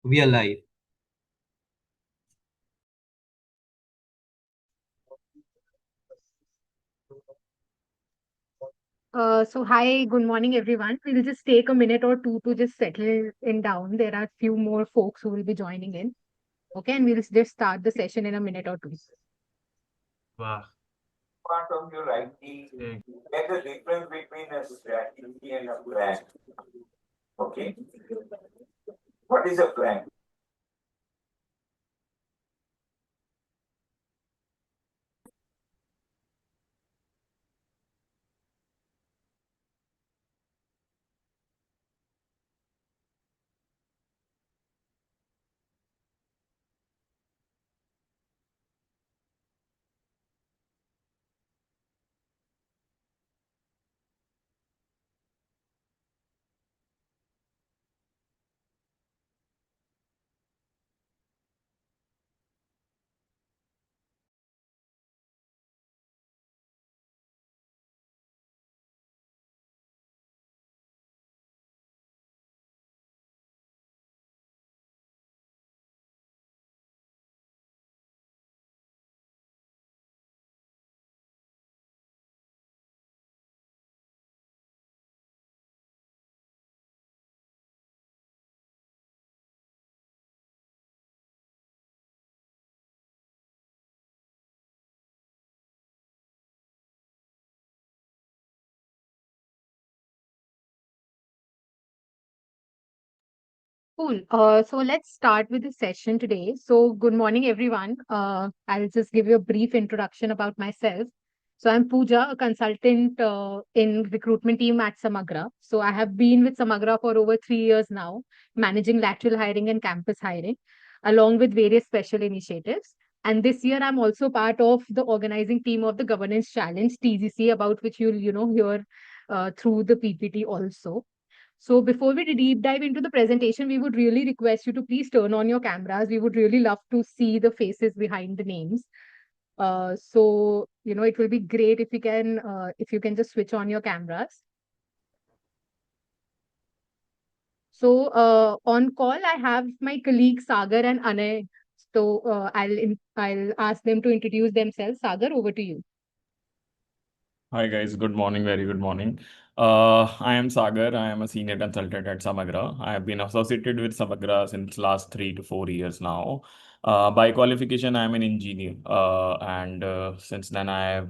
We are live. So hi, good morning, everyone. We'll just take a minute or two to just settle in down. There are few more folks who will be joining in. Okay, and we'll just start the session in a minute or two. Wow. Part of your writing, Eh, get the difference between a strategy and a plan. Okay. What is a plan? Cool. So let's start with the session today. So good morning, everyone. I'll just give you a brief introduction about myself. So I'm Pooja, a consultant in recruitment team at Samagra. So I have been with Samagra for over 3 years now, managing lateral hiring and campus hiring, along with various special initiatives. And this year, I'm also part of the organizing team of the Governance Challenge (TGC), about which you'll hear through the PPT also. So before we deep dive into the presentation, we would really request you to please turn on your cameras. We would really love to see the faces behind the names. So it will be great if you can just switch on your cameras. So on call, I have my colleagues Sagar and Anay. So I'll ask them to introduce themselves. Sagar, over to you. Hi guys, good morning, very good morning. I am Sagar. I am a senior consultant at Samagra. I have been associated with Samagra since last 3 to 4 years now. By qualification, I am an engineer, and since then I have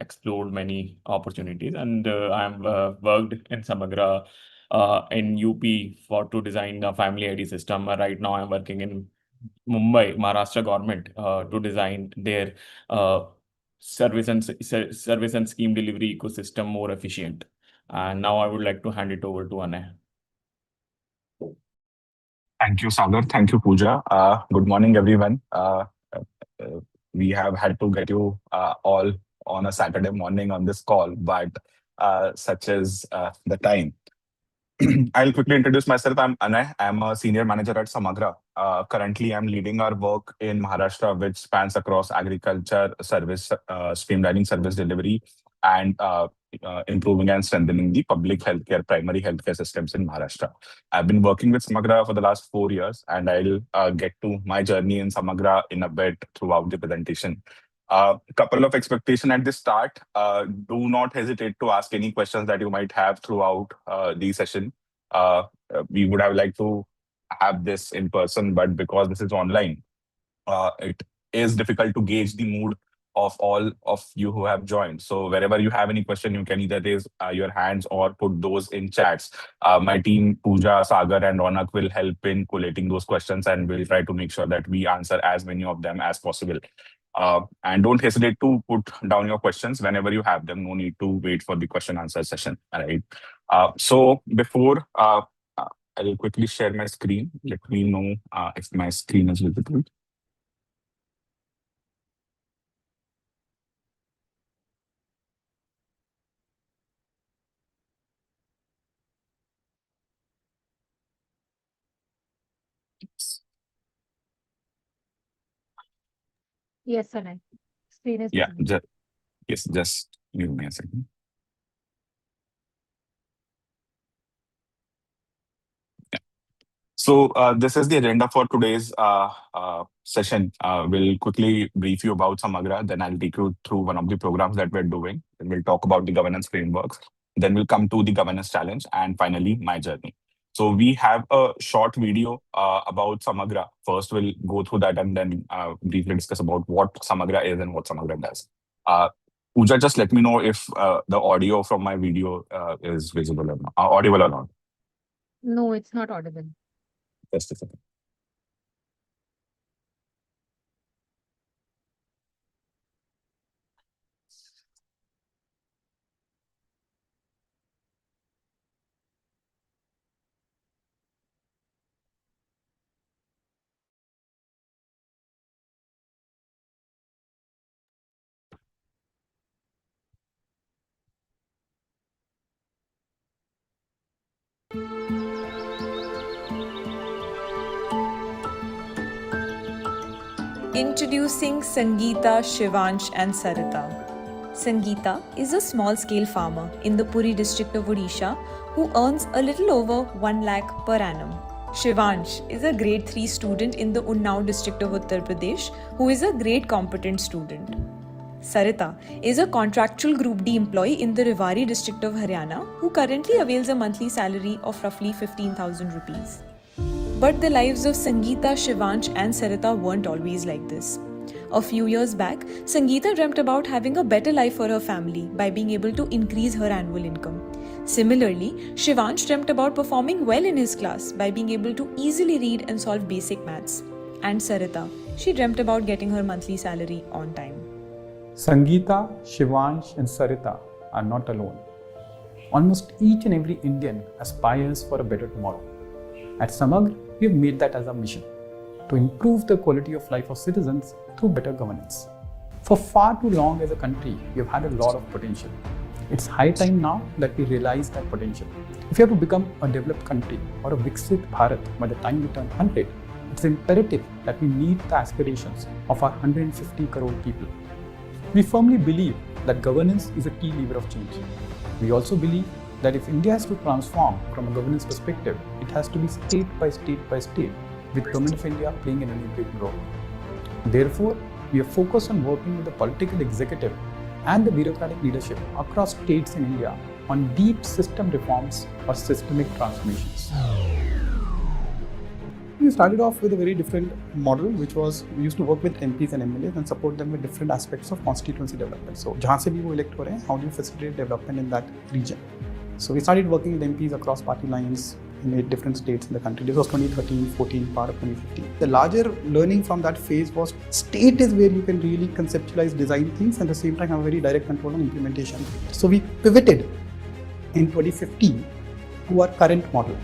explored many opportunities, and I have worked in Samagra in UP for to design a family ID system. Right now, I am working in Mumbai, Maharashtra government to design their uh, service and scheme delivery ecosystem more efficient. And now I would like to hand it over to Anay. Thank you, Sagar. Thank you, Pooja. Good morning, everyone. Uh, we have had to get you all on a Saturday morning on this call, but such is the time. I'll quickly introduce myself. I'm Anay. I'm a senior manager at Samagra. Currently, I'm leading our work in Maharashtra, which spans across agriculture, service, streamlining service delivery, and improving and strengthening the public healthcare, primary healthcare systems in Maharashtra. I've been working with Samagra for the last 4 years, and I'll get to my journey in Samagra in a bit throughout the presentation. Couple of expectation at the start. Do not hesitate to ask any questions that you might have throughout the session. Uh, we would have liked to have this in person, but because this is online, it is difficult to gauge the mood of all of you who have joined. So wherever you have any question, you can either raise your hands or put those in chats. My team, Pooja, Sagar, and Ronak will help in collating those questions, and we'll try to make sure that we answer as many of them as possible. And don't hesitate to put down your questions whenever you have them. No need to wait for the question answer session. All right. So before I'll quickly share my screen. Let me know if my screen is visible. Yes, Anay. Screen is Yeah, visible. yes, just give me a second. This is the agenda for today's session. We'll quickly brief you about Samagra, then I'll take you through one of the programs that we're doing. Then we'll talk about the governance frameworks. Then we'll come to the governance challenge, and finally, my journey. So we have a short video about Samagra. First, we'll go through that and then briefly discuss about what Samagra is and what Samagra does. Pooja, just let me know if the audio from my video is visible or not, audible or not. No, it's not audible. Just a second. Introducing Sangeeta, Shivansh and Sarita. Sangeeta is a small-scale farmer in the Puri district of Odisha who earns a little over 1 lakh per annum. Shivansh is a grade 3 student in the Unnao district of Uttar Pradesh who is a grade competent student. Sarita is a contractual Group D employee in the Rewari district of Haryana who currently avails a monthly salary of roughly 15,000 rupees. But the lives of Sangeeta, Shivansh and Sarita weren't always like this. A few years back, Sangeeta dreamt about having a better life for her family by being able to increase her annual income. Similarly, Shivansh dreamt about performing well in his class by being able to easily read and solve basic maths. And Sarita, she dreamt about getting her monthly salary on time. Sangeeta, Shivansh and Sarita are not alone. Almost each and every Indian aspires for a better tomorrow. At Samagra, we have made that as our mission, to improve the quality of life of citizens through better governance. For far too long as a country, we have had a lot of potential. It's high time now that we realize that potential. If we have to become a developed country or a Viksit Bharat by the time we turn 100, it's imperative that we meet the aspirations of our 150 crore people. We firmly believe that governance is a key lever of change. We also believe that if India has to transform from a governance perspective, it has to be state by state by state, with Government of India playing an enabling role. Therefore, we are focused on working with the political executive and the bureaucratic leadership across states in India on deep system reforms or systemic transformations. We started off with a very different model, which was we used to work with MPs and MLAs and support them with different aspects of constituency development. So, जहाँ से भी वो elect हो रहे हैं, how do you facilitate development in that region? So we started working with MPs across party lines in 8 different states in the country. This was 2013, 14, part of 2015. The larger learning from that phase was state is where you can really conceptualize, design things, and at the same time have a very direct control on implementation. So we pivoted in 2015 to our current model,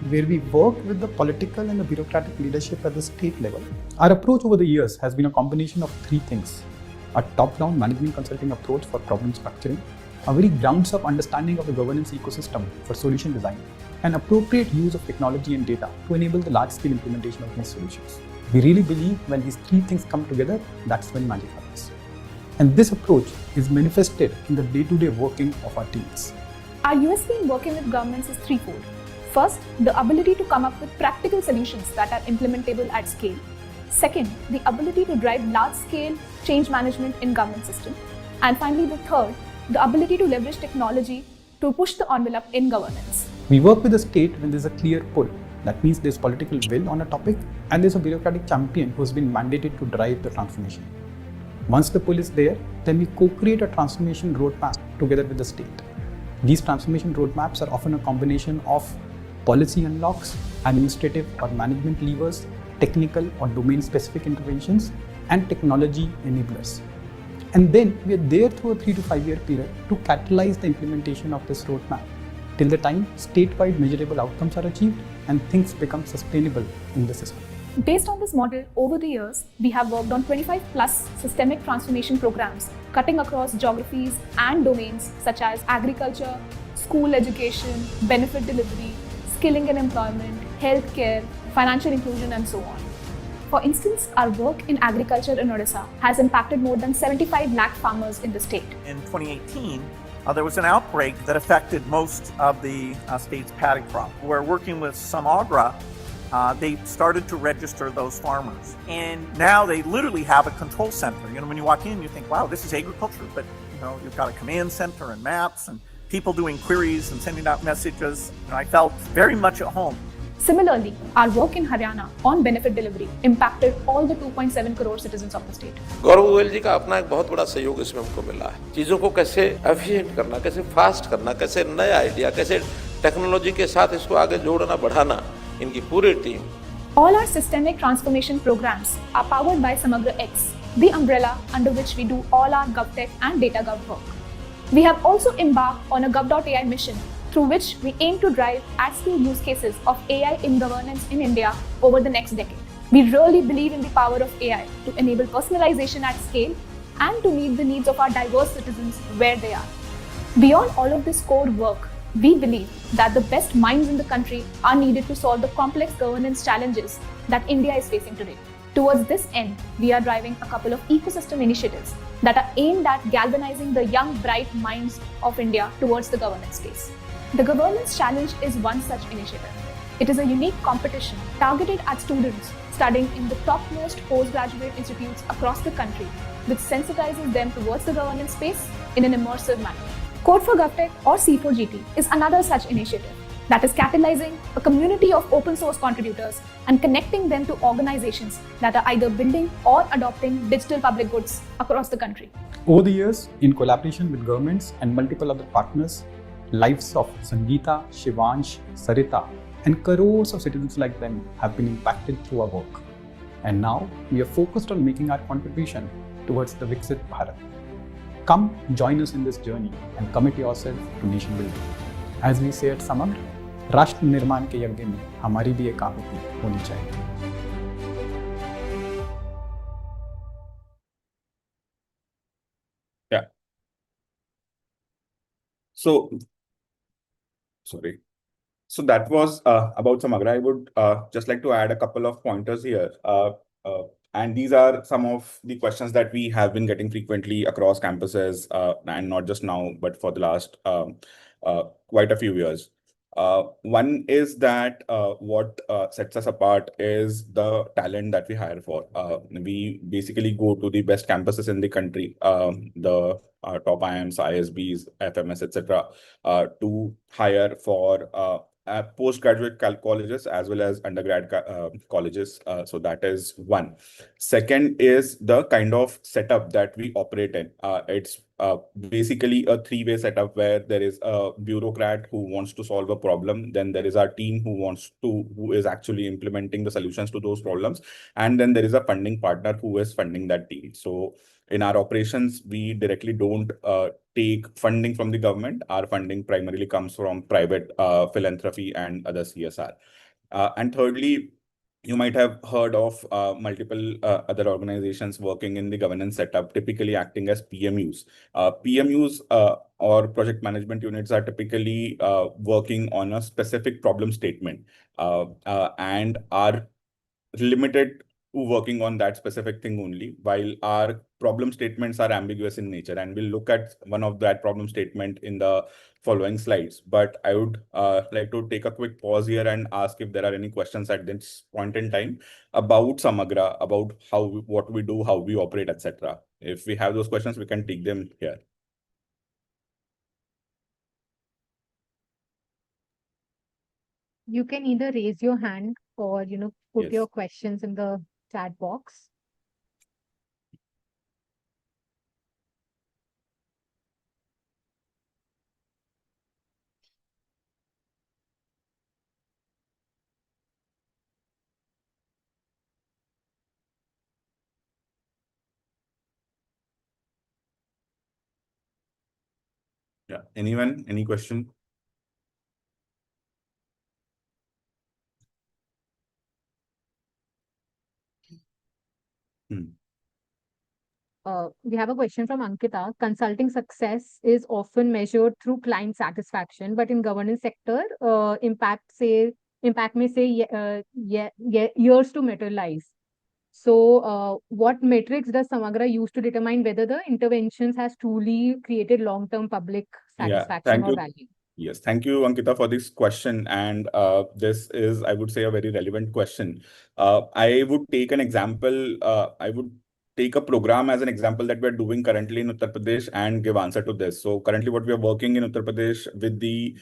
where we work with the political and the bureaucratic leadership at the state level. Our approach over the years has been a combination of 3 things: a top-down management consulting approach for problem structuring, a very grounds-up understanding of the governance ecosystem for solution design, and appropriate use of technology and data to enable the large-scale implementation of these solutions. We really believe when these 3 things come together, that's when magic happens. And this approach is manifested in the day-to-day working of our teams. Our USP in working with governments is threefold. First, the ability to come up with practical solutions that are implementable at scale. Second, the ability to drive large-scale change management in government system. And finally, the third, the ability to leverage technology to push the envelope in governance. We work with the state when there's a clear pull. That means there's political will on a topic and there's a bureaucratic champion who's been mandated to drive the transformation. Once the pull is there, then we co-create a transformation roadmap together with the state. These transformation roadmaps are often a combination of policy unlocks, administrative or management levers, technical or domain-specific interventions, and technology enablers. And then we are there through a 3 to 5 year period to catalyze the implementation of this roadmap till the time statewide measurable outcomes are achieved and things become sustainable in the system. Based on this model, over the years, we have worked on 25 plus systemic transformation programs cutting across geographies and domains such as agriculture, school education, benefit delivery, skilling and employment, healthcare, financial inclusion, and so on. For instance, our work in agriculture in Odisha has impacted more than 75 lakh farmers in the state. In 2018, there was an outbreak that affected most of the state's paddy crop. We're working with Samagra they started to register those farmers. And now they literally have a control center. When you walk in, you think, wow, this is agriculture, but you've got a command center and maps and people doing queries and sending out messages. I felt very much at home. Similarly, our work in Haryana on benefit delivery impacted all the 2.7 crore citizens of the state. Gaurav Goyal जी का अपना एक बहुत बड़ा सहयोग इसमें हमको मिला है। चीज़ों को कैसे एफिशिएंट करना, कैसे फास्ट करना, कैसे नए आइडिया, कैसे टेक्नोलॉजी के साथ इसको आगे जोड़ना, बढ़ाना, इनकी पूरी team. All our systemic transformation programs are powered by Samagra X, the umbrella under which we do all our GovTech and DataGov work. We have also embarked on a Gov.ai mission through which we aim to drive at-scale use cases of AI in governance in India over the next decade. We really believe in the power of AI to enable personalization at scale and to meet the needs of our diverse citizens where they are. Beyond all of this core work, we believe that the best minds in the country are needed to solve the complex governance challenges that India is facing today. Towards this end, we are driving a couple of ecosystem initiatives that are aimed at galvanizing the young, bright minds of India towards the governance space. The Governance Challenge is one such initiative. It is a unique competition targeted at students studying in the topmost postgraduate institutes across the country, which sensitizes them towards the governance space in an immersive manner. Code for GovTech or C4GT is another such initiative that is catalyzing a community of open source contributors and connecting them to organizations that are either building or adopting digital public goods across the country. Over the years, in collaboration with governments and multiple other partners, lives of Sangeeta, Shivansh, Sarita, and crores of citizens like them have been impacted through our work. And now we are focused on making our contribution towards the Viksit Bharat. Come join us in this journey and commit yourself to nation building. As we say at Samagra, राष्ट्र निर्माण के यज्ञ में हमारी भी एक आहुति होनी चाहिए. Yeah. So, sorry. So that was about Samagra. I would just like to add a couple of pointers here. And these are some of the questions that we have been getting frequently across campuses, and not just now, but for the last quite a few years. One is that what sets us apart is the talent that we hire for. We basically go to the best campuses in the country, the top IIMs, ISBs, FMS, etc., to hire for postgraduate colleges as well as undergrad colleges. So that is one. Second is the kind of setup that we operate in. It's basically a three-way setup where there is a bureaucrat who wants to solve a problem, then there is our team who is actually implementing the solutions to those problems, and then there is a funding partner who is funding that team. So in our operations, we directly don't take funding from the government. Our funding primarily comes from private philanthropy and other CSR. And thirdly, you might have heard of multiple other organizations working in the governance setup, typically acting as PMUs. PMUs or project management units are typically working on a specific problem statement and are limited to working on that specific thing only, while our problem statements are ambiguous in nature. And we'll look at one of that problem statement in the following slides. But I would like to take a quick pause here and ask if there are any questions at this point in time about Samagra, about what we do, how we operate, etc. If we have those questions, we can take them here. You can either raise your hand or, put Yes. your questions in the chat box. Yeah. Anyone? Any question? We have a question from Ankita. Consulting success is often measured through client satisfaction, but in governance sector, impact may say years to materialize. So, what metrics does Samagra use to determine whether the interventions has truly created long-term public satisfaction Thank or you. value? Yes, thank you, Ankita, for this question. And this is, I would say, a very relevant question. I would take an example. I would take a program as an example that we're doing currently in Uttar Pradesh and give answer to this. So currently, what we are working in Uttar Pradesh with the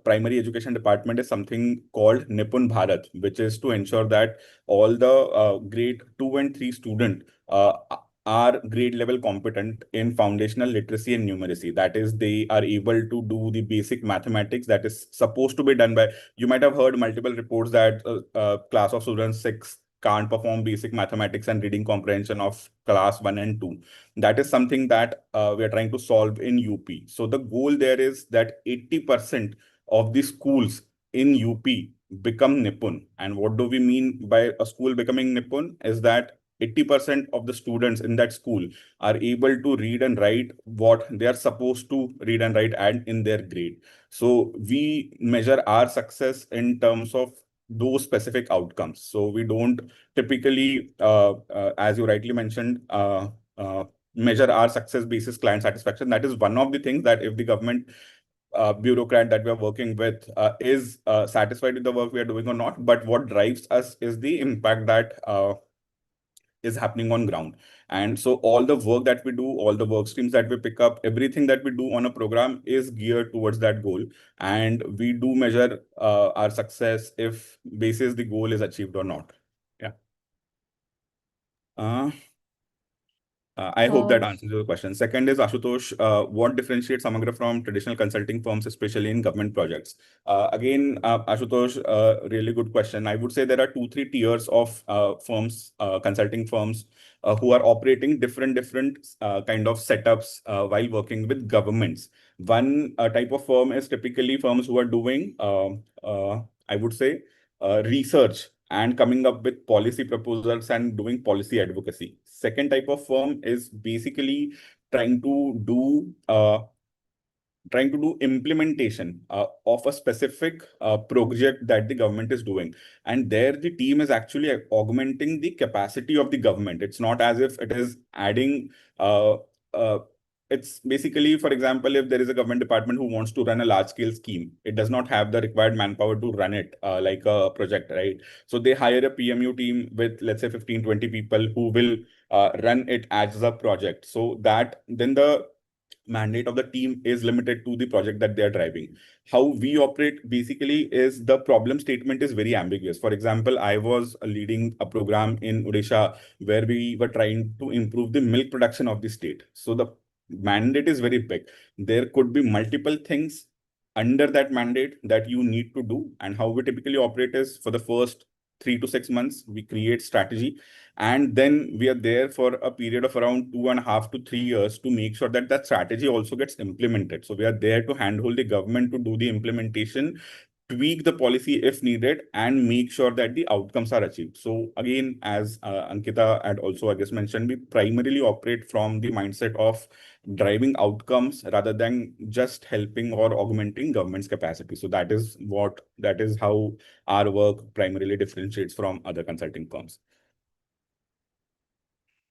primary education department is something called Nipun Bharat, which is to ensure that all the grade 2 and 3 student are grade level competent in foundational literacy and numeracy. That is, they are able to do the basic mathematics that is supposed to be done by, you might have heard multiple reports that class of students 6 can't perform basic mathematics and reading comprehension of class 1 and 2. That is something that we are trying to solve in UP. So the goal there is that 80% of the schools in UP become Nipun. And what do we mean by a school becoming Nipun is that 80% of the students in that school are able to read and write what they are supposed to read and write and in their grade. So we measure our success in terms of those specific outcomes. So we don't typically, as you rightly mentioned, measure our success basis client satisfaction. That is one of the things that if the government bureaucrat that we are working with is satisfied with the work we are doing or not, but what drives us is the impact that is happening on ground. And so all the work that we do, all the work streams that we pick up, everything that we do on a program is geared towards that goal. And we do measure our success if basis the goal is achieved or not. Yeah. I hope that answers your question. Second is Ashutosh, what differentiates Samagra from traditional consulting firms, especially in government projects? Again, Ashutosh, really good question. I would say there are 2-3 tiers of firms, consulting firms, who are operating different kind of setups while working with governments. One type of firm is typically firms who are doing, I would say, research and coming up with policy proposals and doing policy advocacy. Second type of firm is basically trying to do implementation of a specific project that the government is doing. And there the team is actually augmenting the capacity of the government. It's not as if it is adding uh, uh, it's basically, for example, if there is a government department who wants to run a large scale scheme, it does not have the required manpower to run it like a project, right? So they hire a PMU team with, let's say, 15-20 people who will run it as a project. So that then the mandate of the team is limited to the project that they are driving. How we operate basically is the problem statement is very ambiguous. For example, I was leading a program in Odisha where we were trying to improve the milk production of the state. So the mandate is very big. There could be multiple things under that mandate that you need to do. And how we typically operate is for the first 3 to 6 months, we create strategy. And then we are there for a period of around 2.5 to 3 years to make sure that that strategy also gets implemented. So we are there to handhold the government to do the implementation, tweak the policy if needed, and make sure that the outcomes are achieved. So again, as Ankita had also, I guess, mentioned, we primarily operate from the mindset of driving outcomes rather than just helping or augmenting government's capacity. So that is how our work primarily differentiates from other consulting firms.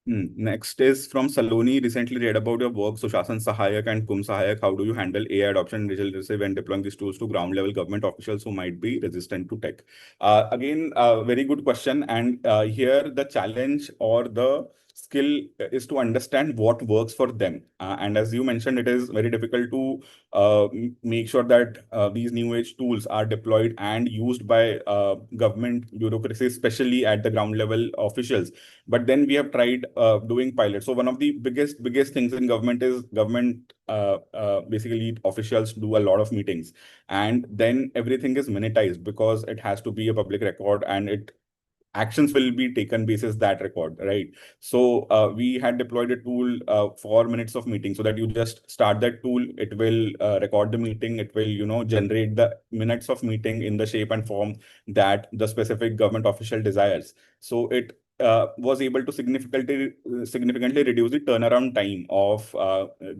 Next is from Saloni. Recently read about your work, Sushasan Sahayak and Kum Sahayak. How do you handle AI adoption, digital literacy when deploying these tools to ground level government officials who might be resistant to tech? Again, very good question. And here the challenge or the skill is to understand what works for them. And as you mentioned, it is very difficult to make sure that these new age tools are deployed and used by government bureaucracy, especially at the ground level officials. But then we have tried doing pilots. So one of the biggest things in government is government basically officials do a lot of meetings, and then everything is monetized because it has to be a public record, and actions will be taken basis that record, right? So we had deployed a tool for minutes of meeting, so that you just start that tool, it will record the meeting, it will generate the minutes of meeting in the shape and form that the specific government official desires. So it was able to significantly reduce the turnaround time of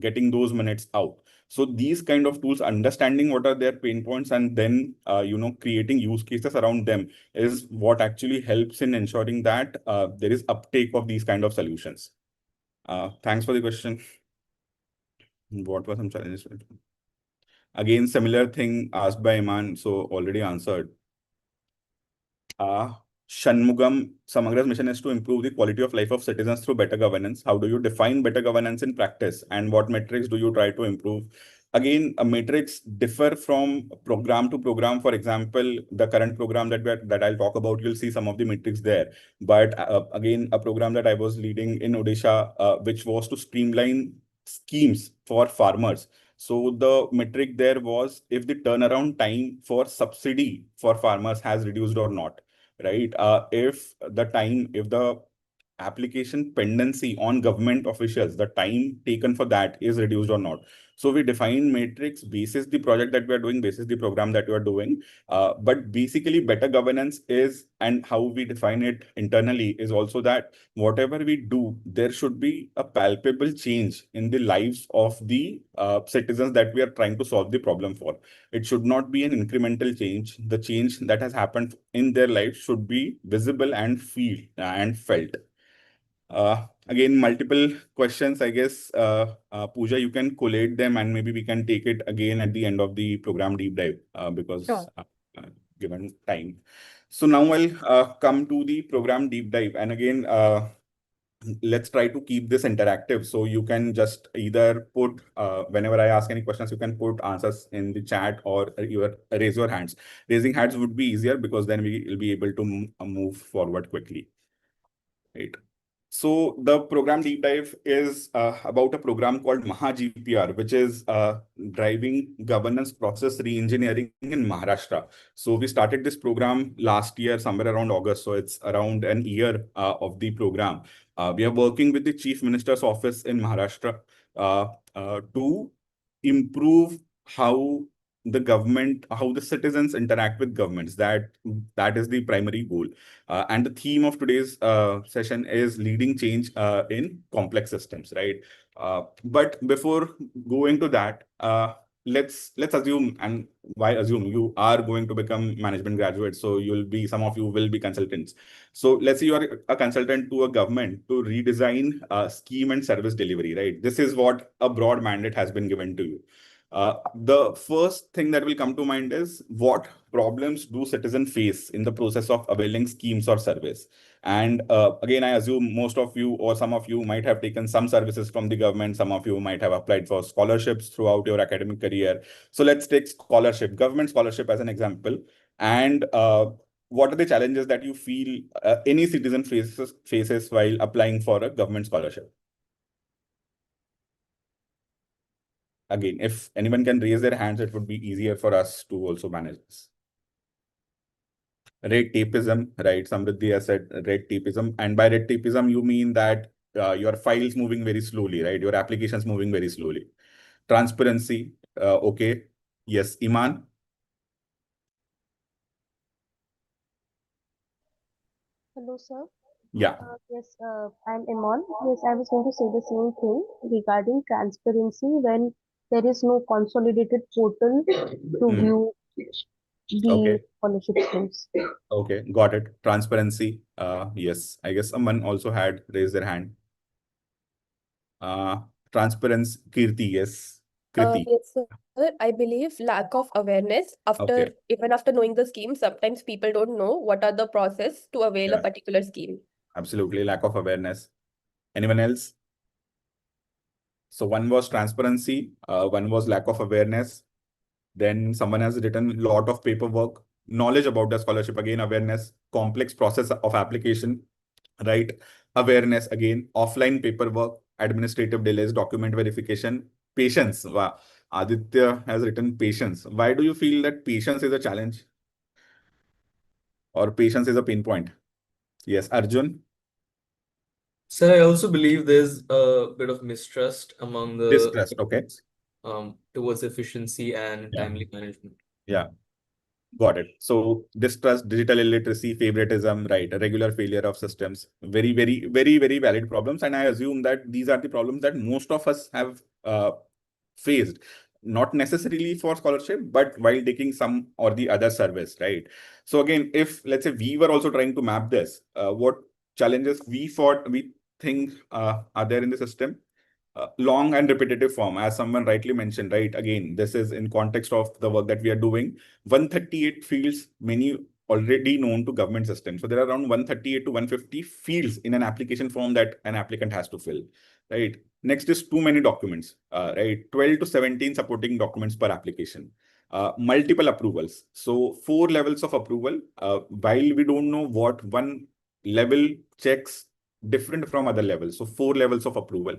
getting those minutes out. So these kind of tools, understanding what are their pain points and then creating use cases around them is what actually helps in ensuring that there is uptake of these kind of solutions. Thanks for the question. What were some challenges? Again, similar thing asked by Iman, so already answered. Shanmugam, Samagra's mission is to improve the quality of life of citizens through better governance. How do you define better governance in practice, and what metrics do you try to improve? Again, metrics differ from program to program. For example, the current program that I'll talk about, you'll see some of the metrics there. But again, a program that I was leading in Odisha, which was to streamline schemes for farmers. So the metric there was if the turnaround time for subsidy for farmers has reduced or not, right? If the application pendency on government officials, the time taken for that is reduced or not. So we define matrix basis the project that we are doing, basis the program that we are doing. But basically better governance is, and how we define it internally is also that whatever we do, there should be a palpable change in the lives of the citizens that we are trying to solve the problem for. It should not be an incremental change. The change that has happened in their life should be visible and felt. Again, multiple questions, I guess. Pooja, you can collate them and maybe we can take it again at the end of the program deep dive because Sure. given time. So now I'll come to the program deep dive. And again, let's try to keep this interactive. So you can just either put, whenever I ask any questions, you can put answers in the chat or raise your hands. Raising hands would be easier because then we will be able to move forward quickly. Right. So the program deep dive is about a program called MahaGPR, which is driving governance process re-engineering in Maharashtra. So we started this program last year, somewhere around August. So it's around an year of the program. We are working with the Chief Minister's office in Maharashtra to improve how the citizens interact with governments. That is the primary goal. And the theme of today's session is leading change in complex systems, right? But before going to that, let's assume, and why assume, you are going to become management graduates, so some of you will be consultants. So let's say you are a consultant to a government to redesign scheme and service delivery, right? This is what a broad mandate has been given to you. The first thing that will come to mind is what problems do citizens face in the process of availing schemes or service? And again, I assume most of you or some of you might have taken some services from the government. Some of you might have applied for scholarships throughout your academic career. So let's take government scholarship as an example. And what are the challenges that you feel any citizen faces while applying for a government scholarship? Again, if anyone can raise their hands, it would be easier for us to also manage this. Red tapeism, right? Samriddhi has said red tapeism. And by red tapeism, you mean that your files moving very slowly, right? Your applications moving very slowly. Transparency, okay. Yes, Iman? Hello, sir. Yeah. Yes, I'm Iman. Yes, I was going to say the same thing regarding transparency when there is no consolidated portal to view the Okay. scholarship schemes. Okay, got it. Transparency. Yes, I guess someone also had raised their hand. Transparency, Kirti, yes. Kriti. Yes, sir. I believe lack of awareness Okay. even after knowing the scheme, sometimes people don't know what are the process to avail a Yeah, particular scheme. absolutely. Lack of awareness. Anyone else? So one was transparency, one was lack of awareness. Then someone has written a lot of paperwork, knowledge about the scholarship, again, awareness, complex process of application, right? Awareness, again, offline paperwork, administrative delays, document verification, patience. Wow. Aditya has written patience. Why do you feel that patience is a challenge or patience is a pain point? Yes, Arjun? Sir, I also believe there's a bit of mistrust among the Distrust, okay. towards efficiency and Yeah. timely management. Yeah. Got it. So distrust, digital illiteracy, favoritism, right? A regular failure of systems. Very, very, very, very valid problems. And I assume that these are the problems that most of us have faced, not necessarily for scholarship, but while taking some or the other service, right? So again, if let's say we were also trying to map this, what challenges we think are there in the system? long and repetitive form, as someone rightly mentioned, right? Again, this is in context of the work that we are doing. 138 fields, many already known to government systems. So there are around 138 to 150 fields in an application form that an applicant has to fill, right? Next is too many documents, right? 12 to 17 supporting documents per application. Multiple approvals. So 4 levels of approval. While we don't know what one level checks different from other levels. So 4 levels of approval,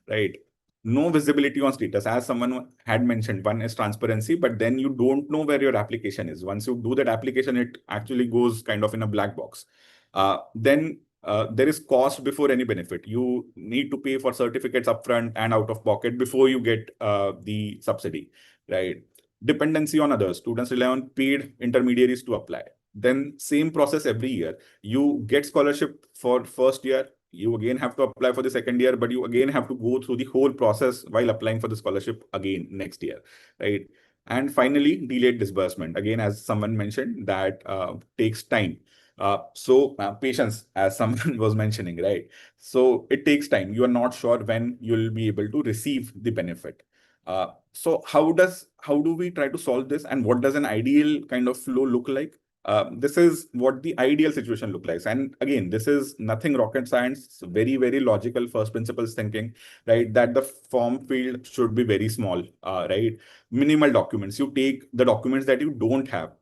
right? No visibility on status. As someone had mentioned, one is transparency, but then you don't know where your application is. Once you do that application, it actually goes kind of in a black box. Then there is cost before any benefit. You need to pay for certificates upfront and out of pocket before you get the subsidy, right? Dependency on others. Students rely on paid intermediaries to apply. Then same process every year. You get scholarship for first year, you again have to apply for the second year, but you again have to go through the whole process while applying for the scholarship again next year, right? And finally, delayed disbursement. Again, as someone mentioned, that takes time. So patience, as someone was mentioning, right? So it takes time. You are not sure when you'll be able to receive the benefit. So how do we try to solve this, and what does an ideal kind of flow look like? This is what the ideal situation look like. And again, this is nothing rocket science. It's very, very logical first principles thinking, right? That the form field should be very small, right? Minimal documents. You take the documents that you don't have.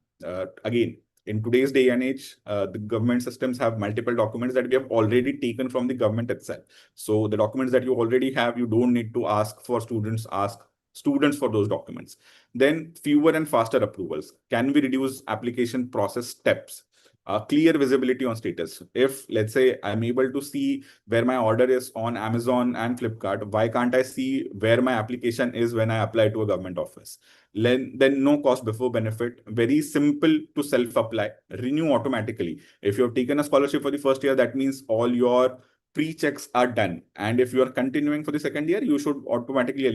Again, in today's day and age, the government systems have multiple documents that we have already taken from the government itself. So the documents that you already have, you don't need to ask students for those documents. Then fewer and faster approvals. Can we reduce application process steps? Clear visibility on status. If, let's say, I'm able to see where my order is on Amazon and Flipkart, why can't I see where my application is when I apply to a government office? Then no cost before benefit. Very simple to self-apply. Renew automatically. If you have taken a scholarship for the first year, that means all your pre-checks are done. And if you are continuing for the second year, you should be automatically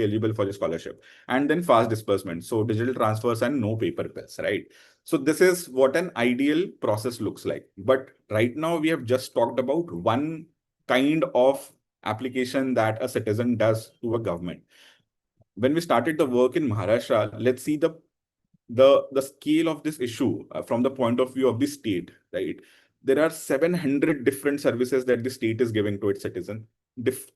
eligible for the scholarship. And then fast disbursement. So digital transfers and no paper bills, right? So this is what an ideal process looks like. But right now we have just talked about one kind of application that a citizen does to a government. When we started the work in Maharashtra, let's see the scale of this issue from the point of view of the state, right? There are 700 different services that the state is giving to its citizen.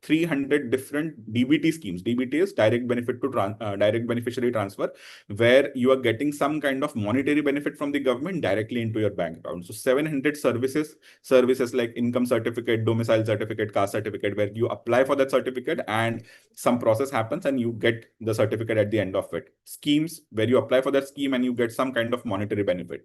300 different DBT schemes. DBT is direct direct beneficiary transfer, where you are getting some kind of monetary benefit from the government directly into your bank account. So 700 services like income certificate, domicile certificate, caste certificate, where you apply for that certificate and some process happens and you get the certificate at the end of it. Schemes where you apply for that scheme and you get some kind of monetary benefit.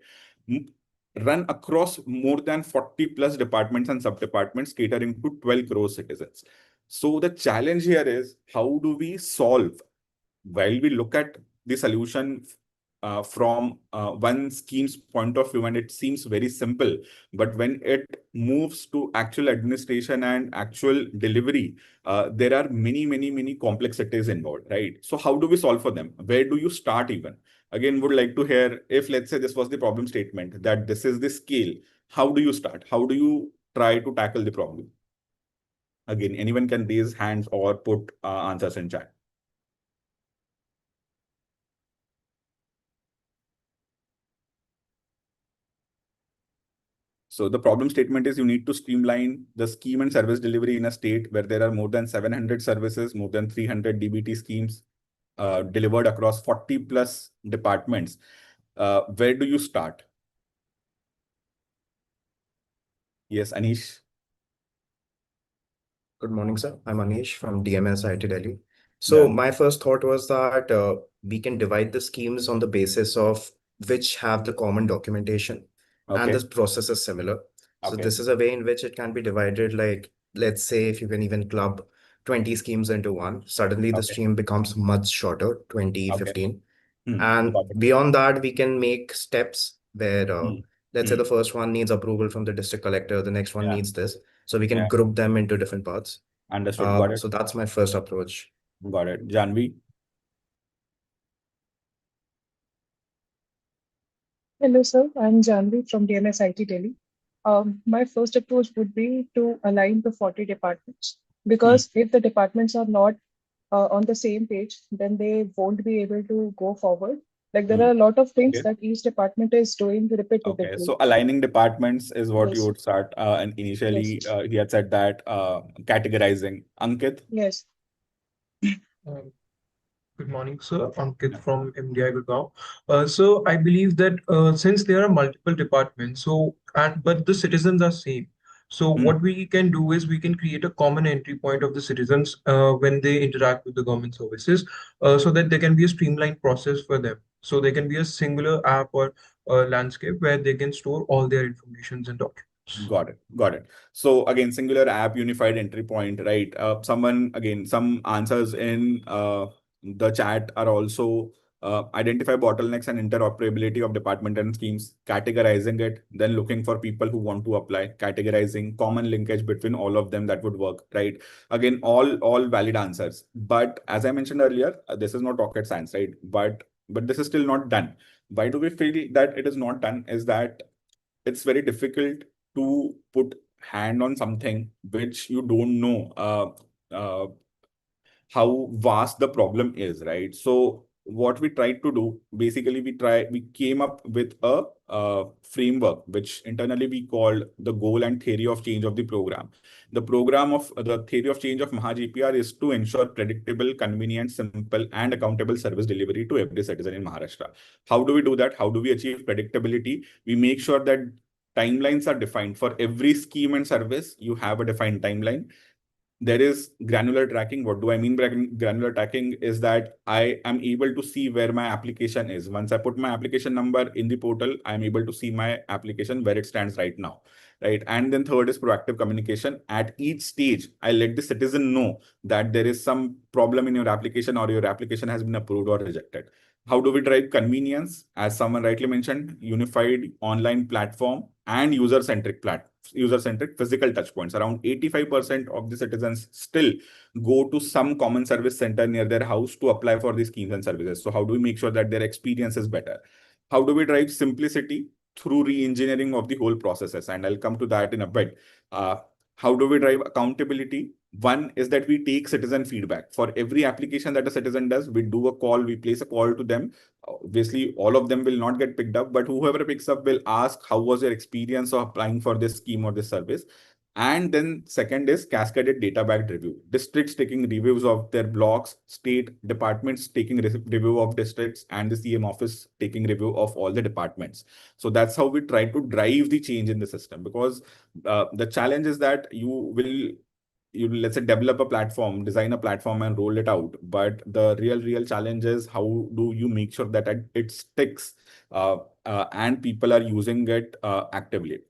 Run across more than 40 plus departments and sub-departments catering to 12 crore citizens. So the challenge here is, how do we solve? While we look at the solution from one scheme's point of view, and it seems very simple, but when it moves to actual administration and actual delivery, there are many complexities involved, right? So how do we solve for them? Where do you start even? Again, would like to hear, if let's say this was the problem statement, that this is the scale, how do you start? How do you try to tackle the problem? Again, anyone can raise hands or put answers in chat. So the problem statement is, you need to streamline the scheme and service delivery in a state where there are more than 700 services, more than 300 DBT schemes delivered across 40 plus departments. Where do you start? Yes, Anish. Good morning, sir. I'm Anish from DMS IT Delhi. So my first thought was that we can divide the schemes on the basis of which have the common documentation and this process is similar. So this is a way in which it can be divided. Like, let's say if you can even club 20 schemes into one, suddenly the stream becomes much shorter, 20, 15. And beyond that, we can make steps where, let's say the first one needs approval from the district collector, the next one needs this. So we can group them into different parts. Understood. Got it. So that's my first approach. Got it. Janvi? Hello, sir. I'm Janvi from DMS IT Delhi. My first approach would be to align the 40 departments because if the departments are not on the same page, then they won't be able to go forward. Like there are a lot of things Okay. that each department is doing Okay, repetitively. so aligning departments is what you Yes, would start. And initially, yes, he had said that categorizing. Ankit? yes. Um, Good morning, sir. Ankit from MDI Gurgaon. So I believe that since there are multiple departments, but the citizens are same. So what we can do is we can create a common entry point of the citizens when they interact with the government services, so that there can be a streamlined process for them. So there can be a singular app or landscape where they can store all their informations and documents. Got it. Got it. So again, singular app, unified entry point, right? Some answers in the chat are also identify bottlenecks and interoperability of department and schemes, categorizing it, then looking for people who want to apply, categorizing common linkage between all of them that would work, right? Again, all valid answers. But as I mentioned earlier, this is not rocket science, right? But this is still not done. Why do we feel that it is not done? Is that it's very difficult to put hand on something which you don't know how vast the problem is, right? So what we tried to do, basically, we came up with a framework which internally we called the goal and theory of change of the program. The theory of change of MahaGPR is to ensure predictable, convenient, simple, and accountable service delivery to every citizen in Maharashtra. How do we do that? How do we achieve predictability? We make sure that timelines are defined for every scheme and service. You have a defined timeline. There is granular tracking. What do I mean by granular tracking? Is that I am able to see where my application is. Once I put my application number in the portal, I'm able to see my application where it stands right now, right? And then third is proactive communication. At each stage, I let the citizen know that there is some problem in your application or your application has been approved or rejected. How do we drive convenience? As someone rightly mentioned, unified online platform and user-centric physical touchpoints. Around 85% of the citizens still go to some common service center near their house to apply for these schemes and services. So how do we make sure that their experience is better? How do we drive simplicity? Through re-engineering of the whole processes. And I'll come to that in a bit. How do we drive accountability? One is that we take citizen feedback. For every application that a citizen does, we do a call, we place a call to them. Obviously, all of them will not get picked up, but whoever picks up will ask, how was your experience of applying for this scheme or this service? And then second is cascaded data-backed review. Districts taking reviews of their blocks, state departments taking review of districts, and the CM office taking review of all the departments. So that's how we try to drive the change in the system, because the challenge is that you let's say develop a platform, design a platform and roll it out. But the real challenge is how do you make sure that it sticks and people are using it actively.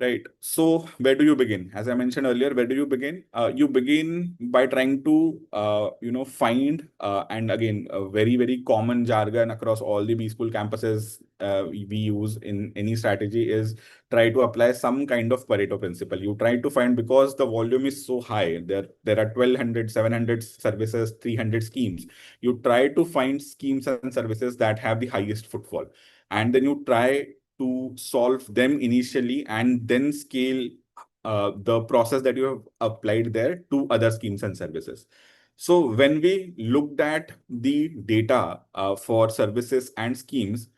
Right. So where do you begin? As I mentioned earlier, where do you begin? You begin by trying to, find, and again, a very common jargon across all the B-School campuses we use in any strategy is try to apply some kind of Pareto principle. You try to find, because the volume is so high, there are 1,200, 700 services, 300 schemes. You try to find schemes and services that have the highest footfall. And then you try to solve them initially and then scale the process that you have applied there to other schemes and services. So when we looked at the data for services and schemes,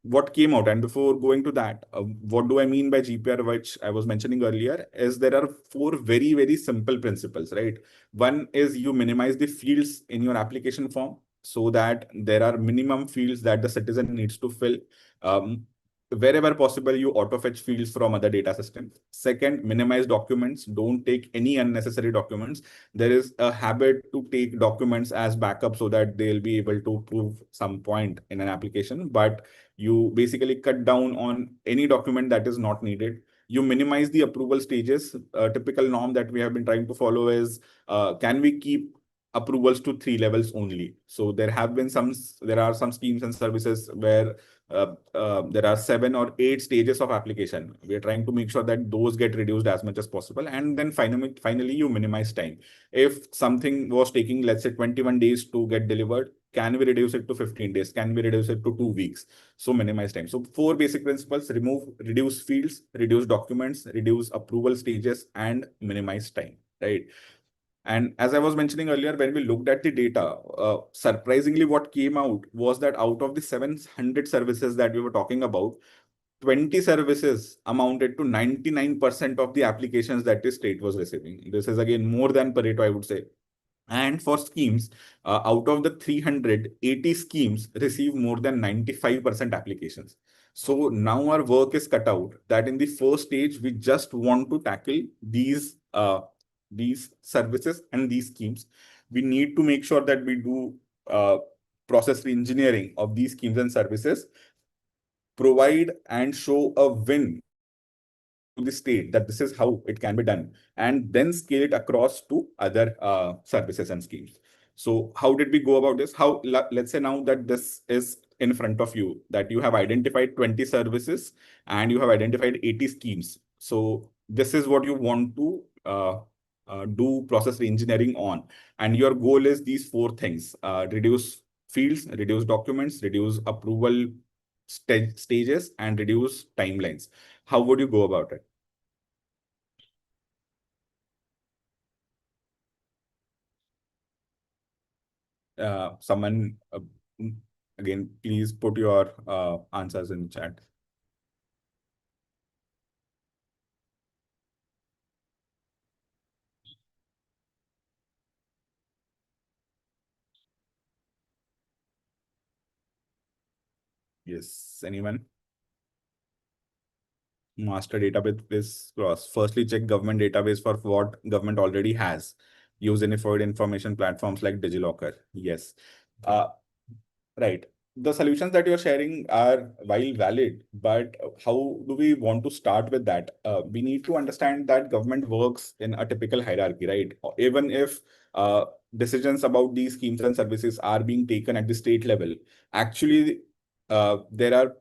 what came out, and before going to that, what do I mean by GPR, which I was mentioning earlier, is there are four very simple principles, right? One is you minimize the fields in your application form so that there are minimum fields that the citizen needs to fill. Wherever possible, you auto fetch fields from other data systems. Second, minimize documents. Don't take any unnecessary documents. There is a habit to take documents as backup so that they'll be able to prove some point in an application. But you basically cut down on any document that is not needed. You minimize the approval stages. A typical norm that we have been trying to follow is, can we keep approvals to 3 levels only? So there are some schemes and services where there are 7 or 8 stages of application. We are trying to make sure that those get reduced as much as possible. And then finally, you minimize time. If something was taking, let's say, 21 days to get delivered, can we reduce it to 15 days? Can we reduce it to 2 weeks? So minimize time. So 4 basic principles: reduce fields, reduce documents, reduce approval stages, and minimize time. right? And as I was mentioning earlier, when we looked at the data, surprisingly, what came out was that out of the 700 services that we were talking about, 20 services amounted to 99% of the applications that the state was receiving. This is again more than Pareto, I would say. And for schemes, out of the 380 schemes receive more than 95% applications. So now our work is cut out that in the first stage, we just want to tackle these services and these schemes. We need to make sure that we do process re-engineering of these schemes and services, provide and show a win to the state that this is how it can be done, and then scale it across to other services and schemes. So how did we go about this? Let's say now that this is in front of you, that you have identified 20 services and you have identified 80 schemes. So this is what you want to do process engineering on. And your goal is these four things: reduce fields, reduce documents, reduce approval stages, and reduce timelines. How would you go about it? Someone, again, please put your answers in chat. Yes, anyone? Master database cross. Firstly, check government database for what government already has. Use unified information platforms like DigiLocker. Yes. Right. The solutions that you're sharing are, while valid, but how do we want to start with that? We need to understand that government works in a typical hierarchy, right? Even if decisions about these schemes and services are being taken at the state level, actually, there are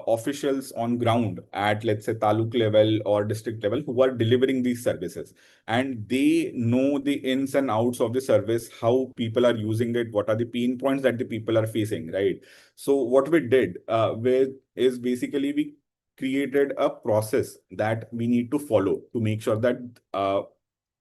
officials on ground at, let's say, taluk level or district level who are delivering these services, and they know the ins and outs of the service, how people are using it, what are the pain points that the people are facing, right? So what we did is basically we created a process that we need to follow to make sure that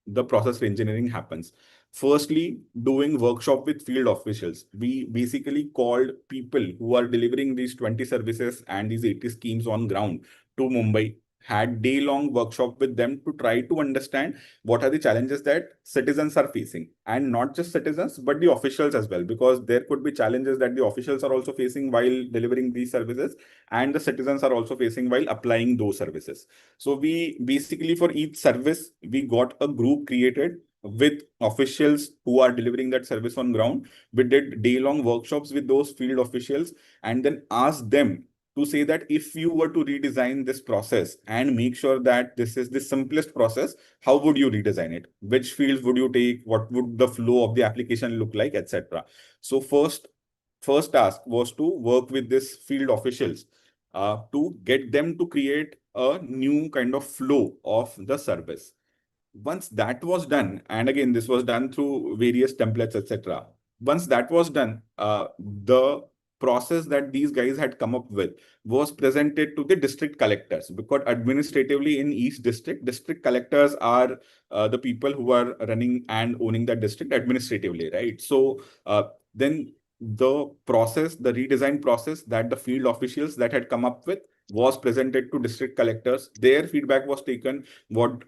the process engineering happens. Firstly, doing workshop with field officials. We basically called people who are delivering these 20 services and these 80 schemes on ground to Mumbai, had day-long workshop with them to try to understand what are the challenges that citizens are facing. And not just citizens, but the officials as well, because there could be challenges that the officials are also facing while delivering these services, and the citizens are also facing while applying those services. So we basically, for each service, we got a group created with officials who are delivering that service on ground. We did day-long workshops with those field officials and then asked them to say that if you were to redesign this process and make sure that this is the simplest process, how would you redesign it? Which fields would you take? What would the flow of the application look like, etc. So first task was to work with these field officials to get them to create a new kind of flow of the service. Once that was done, and again, this was done through various templates, etc. Once that was done, the process that these guys had come up with was presented to the district collectors, because administratively in each district collectors are the people who are running and owning that district administratively, right? So then the process, the redesign process that the field officials that had come up with was presented to district collectors. Their feedback was taken. What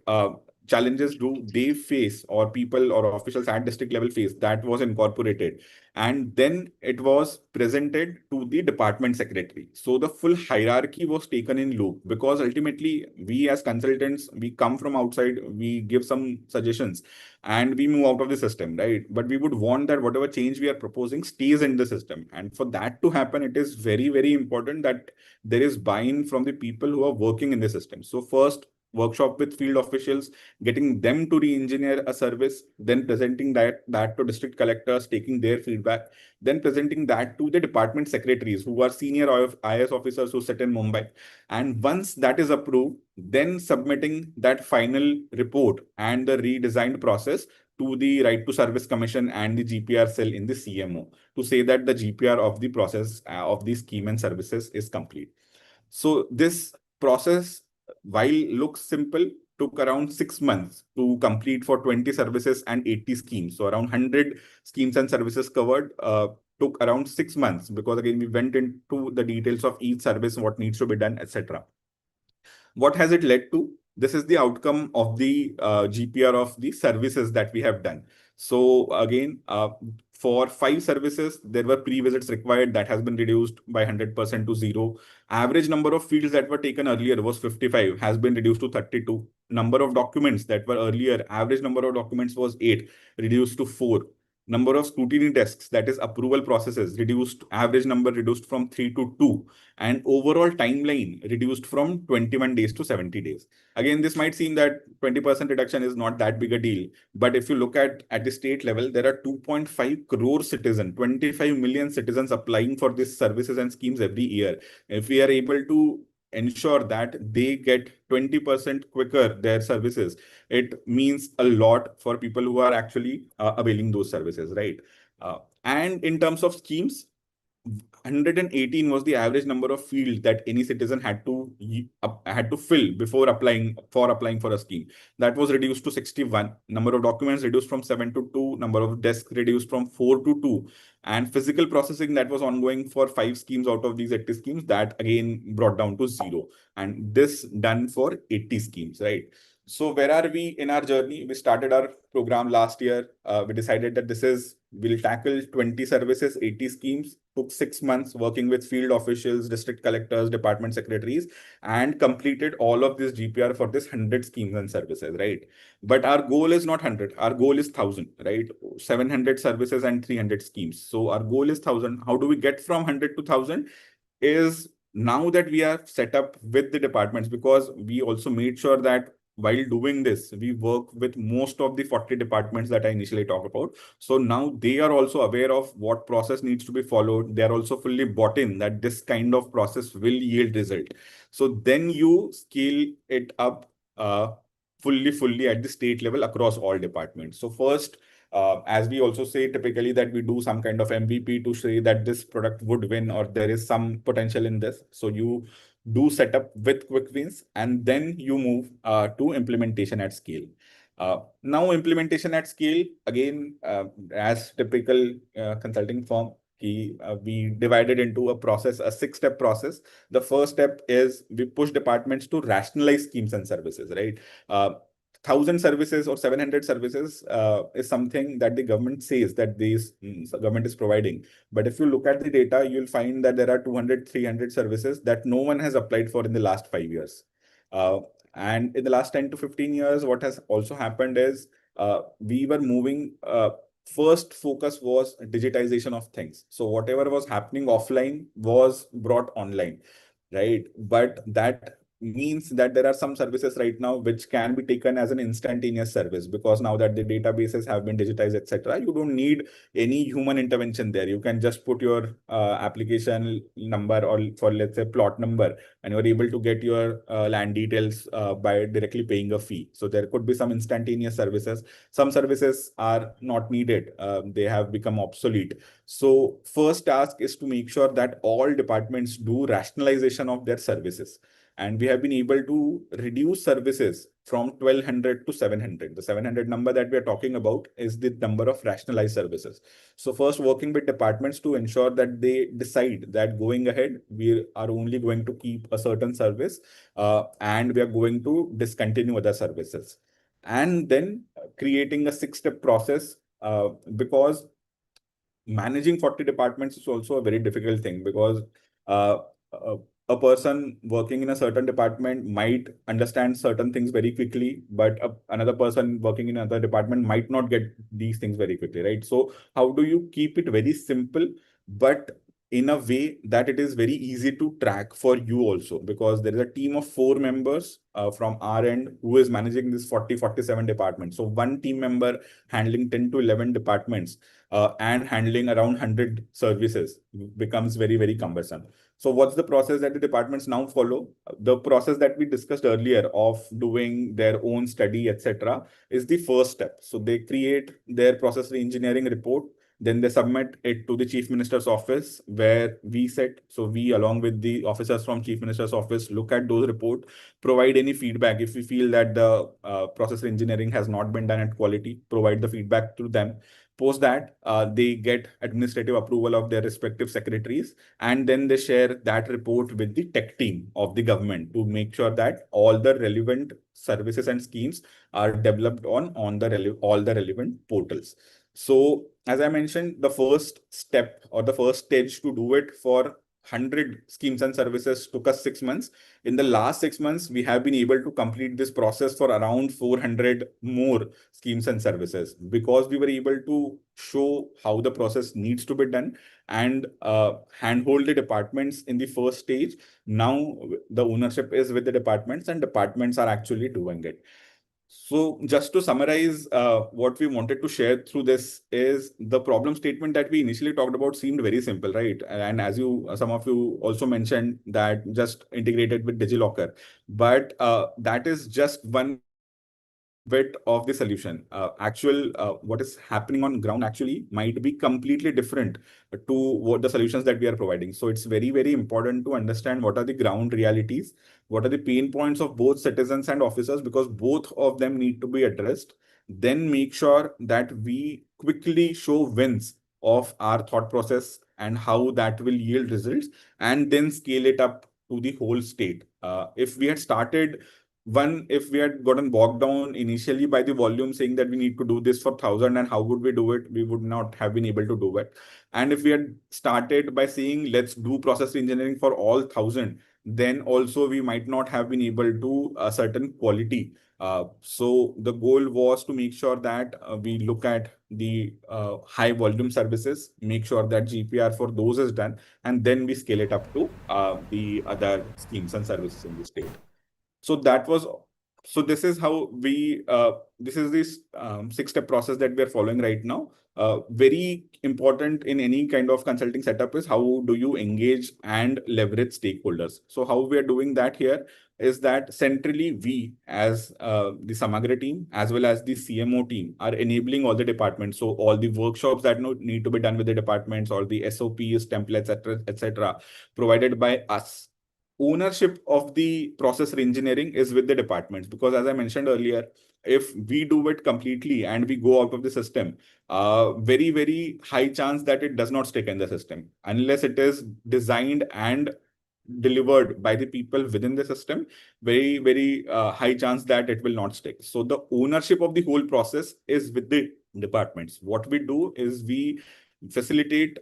challenges do they face, or people or officials at district level face, that was incorporated, and then it was presented to the department secretary. So the full hierarchy was taken in loop, because ultimately we as consultants, we come from outside, we give some suggestions and we move out of the system, right? But we would want that whatever change we are proposing stays in the system, and for that to happen, it is very, very important that there is buy-in from the people who are working in the system. So first, workshop with field officials, getting them to re-engineer a service, then presenting that to district collectors, taking their feedback, then presenting that to the department secretaries who are senior IS officers who sit in Mumbai. And once that is approved, then submitting that final report and the redesigned process to the Right to Service Commission and the GPR cell in the CMO to say that the GPR of the process of the scheme and services is complete. So this process, while looks simple, took around 6 months to complete for 20 services and 80 schemes. So around 100 schemes and services covered took around 6 months, because again, we went into the details of each service, what needs to be done, etc. What has it led to? This is the outcome of the GPR of the services that we have done. So again, for 5 services, there were pre-visits required. That has been reduced by 100% to 0. Average number of fields that were taken earlier was 55, has been reduced to 32. Number of documents that were earlier, average number of documents was 8, reduced to 4. Number of scrutiny desks, that is approval processes, reduced, average number reduced from 3 to 2. And overall timeline reduced from 21 days to 70 days. Again, this might seem that 20% reduction is not that big a deal. But if you look at the state level, there are 2.5 crore citizens, 25 million citizens applying for these services and schemes every year. If we are able to ensure that they get 20% quicker their services, it means a lot for people who are actually availing those services, right? And in terms of schemes, 118 was the average number of fields that any citizen had to fill before applying for a scheme. That was reduced to 61. Number of documents reduced from 7 to 2. Number of desks reduced from 4 to 2. And physical processing that was ongoing for 5 schemes out of these 80 schemes, that again brought down to 0. And this done for 80 schemes, right? So where are we in our journey? We started our program last year. We decided that we'll tackle 20 services, 80 schemes. Took 6 months working with field officials, district collectors, department secretaries, and completed all of this GPR for this 100 schemes and services, right? But our goal is not 100. Our goal is 1,000, right? 700 services and 300 schemes. So our goal is 1,000. How do we get from 100 to 1,000? Is now that we are set up with the departments, because we also made sure that while doing this, we work with most of the 40 departments that I initially talked about. So now they are also aware of what process needs to be followed. They are also fully bought in that this kind of process will yield result. So then you scale it up fully at the state level across all departments. So first, as we also say typically that we do some kind of MVP to say that this product would win or there is some potential in this. So you do set up with quick wins, and then you move to implementation at scale. Now implementation at scale, again, as typical consulting firm, we divided into a 6-step process. The first step is we push departments to rationalize schemes and services, right? 1,000 services or 700 services is something that the government says that government is providing. But if you look at the data, you'll find that there are 200, 300 services that no one has applied for in the last 5 years. And in the last 10 to 15 years, what has also happened is we were moving, first focus was digitization of things. So whatever was happening offline was brought online, right? But that means that there are some services right now which can be taken as an instantaneous service, because now that the databases have been digitized, etc., you don't need any human intervention there. You can just put your application number, or for let's say plot number, and you're able to get your land details by directly paying a fee. So there could be some instantaneous services. Some services are not needed. They have become obsolete. So first task is to make sure that all departments do rationalization of their services. And we have been able to reduce services from 1,200 to 700. The 700 number that we are talking about is the number of rationalized services. So first, working with departments to ensure that they decide that going ahead, we are only going to keep a certain service and we are going to discontinue other services. And then creating a 6-step process, because managing 40 departments is also a very difficult thing, because a person working in a certain department might understand certain things very quickly, but another person working in another department might not get these things very quickly, right? So how do you keep it very simple, but in a way that it is very easy to track for you also? Because there is a team of 4 members from our end who is managing this 47 departments. So one team member handling 10 to 11 departments and handling around 100 services becomes very cumbersome. So what's the process that the departments now follow? The process that we discussed earlier of doing their own study, etc., is the first step. So they create their process engineering report. Then they submit it to the Chief Minister's office where we sit. So we, along with the officers from Chief Minister's office, look at those reports, provide any feedback. If we feel that the process engineering has not been done at quality, provide the feedback to them. Post that, they get administrative approval of their respective secretaries, and then they share that report with the tech team of the government to make sure that all the relevant services and schemes are developed on all the relevant portals. So as I mentioned, the first step or the first stage to do it for 100 schemes and services took us 6 months. In the last 6 months, we have been able to complete this process for around 400 more schemes and services, because we were able to show how the process needs to be done and handhold the departments in the first stage. Now the ownership is with the departments, and departments are actually doing it. So just to summarize, what we wanted to share through this is the problem statement that we initially talked about seemed very simple, right? And as you, some of you also mentioned that just integrated with DigiLocker, but that is just one bit of the solution. Actual what is happening on ground actually might be completely different to what the solutions that we are providing. So it's very, very important to understand what are the ground realities, what are the pain points of both citizens and officers, because both of them need to be addressed. Then make sure that we quickly show wins of our thought process and how that will yield results, and then scale it up to the whole state. If we had started if we had gotten bogged down initially by the volume saying that we need to do this for 1,000 and how would we do it, we would not have been able to do it. And if we had started by saying let's do process engineering for all 1,000, then also we might not have been able to a certain quality. So the goal was to make sure that we look at the high volume services, make sure that GPR for those is done, and then we scale it up to the other schemes and services in the state. So this is how we, this is this 6-step process that we are following right now. Very important in any kind of consulting setup is how do you engage and leverage stakeholders. So how we are doing that here is that centrally we as the Samagra team as well as the CMO team are enabling all the departments. So all the workshops that need to be done with the departments, or the SOPs, templates, etc., provided by us. Ownership of the process engineering is with the departments, because as I mentioned earlier, if we do it completely and we go out of the system, very, very high chance that it does not stick in the system unless it is designed and delivered by the people within the system. Very, very high chance that it will not stick. So the ownership of the whole process is with the departments. What we do is we facilitate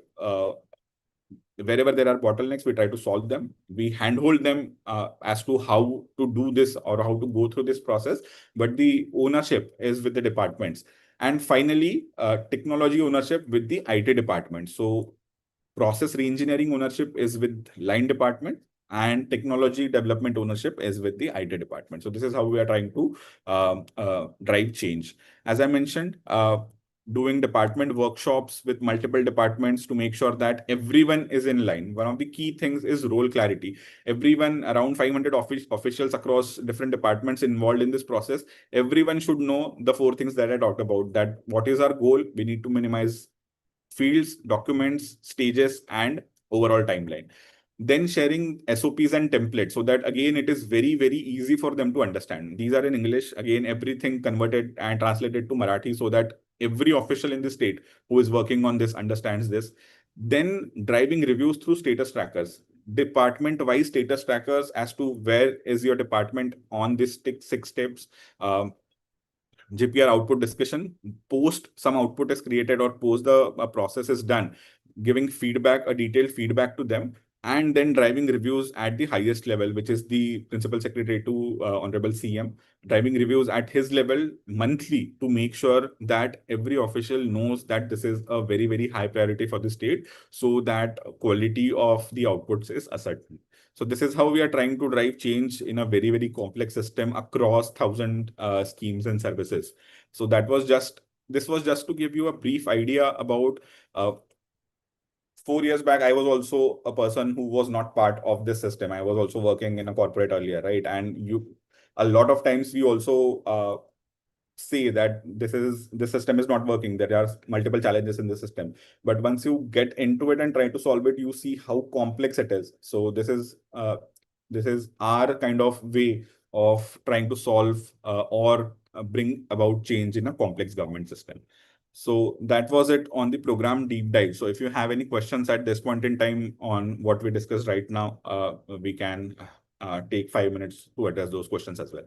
wherever there are bottlenecks, we try to solve them. We handhold them as to how to do this or how to go through this process, but the ownership is with the departments. And finally, technology ownership with the IT department. So process reengineering ownership is with line department, and technology development ownership is with the IT department. So this is how we are trying to drive change. As I mentioned, doing department workshops with multiple departments to make sure that everyone is in line. One of the key things is role clarity. Everyone, around 500 officials across different departments involved in this process, everyone should know the 4 things that I talked about, that what is our goal? We need to minimize fields, documents, stages, and overall timeline. Then sharing SOPs and templates so that again, it is very, very easy for them to understand. These are in English, again, everything converted and translated to Marathi so that every official in the state who is working on this understands this. Then driving reviews through status trackers, department-wise status trackers as to where is your department on this 6 steps. GPR output discussion, post some output is created or post the process is done, giving feedback, a detailed feedback to them, and then driving reviews at the highest level, which is the Principal Secretary to Honorable CM, driving reviews at his level monthly to make sure that every official knows that this is a very, very high priority for the state, so that quality of the outputs is ascertained. So this is how we are trying to drive change in a very, very complex system across 1,000 schemes and services. So this was just to give you a brief idea about 4 years back. I was also a person who was not part of this system. I was also working in a corporate earlier, right? And a lot of times we also say that this system is not working, there are multiple challenges in the system, but once you get into it and try to solve it, you see how complex it is. So this is our kind of way of trying to solve or bring about change in a complex government system. So that was it on the program deep dive. So if you have any questions at this point in time on what we discussed right now, we can take 5 minutes to address those questions as well.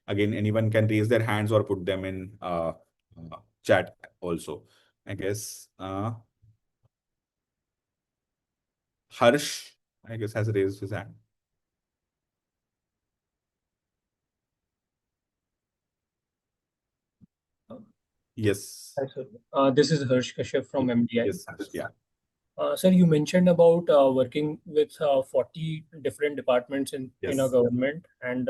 Again, anyone can raise their hands or put them in chat also. I guess Harsh, I guess, has raised his hand. Yes. Hi, sir. This is Harsh Kashyap from MDI. Yes, Harsh, yeah. Sir, you mentioned about working with 40 different departments in a Yes. government, and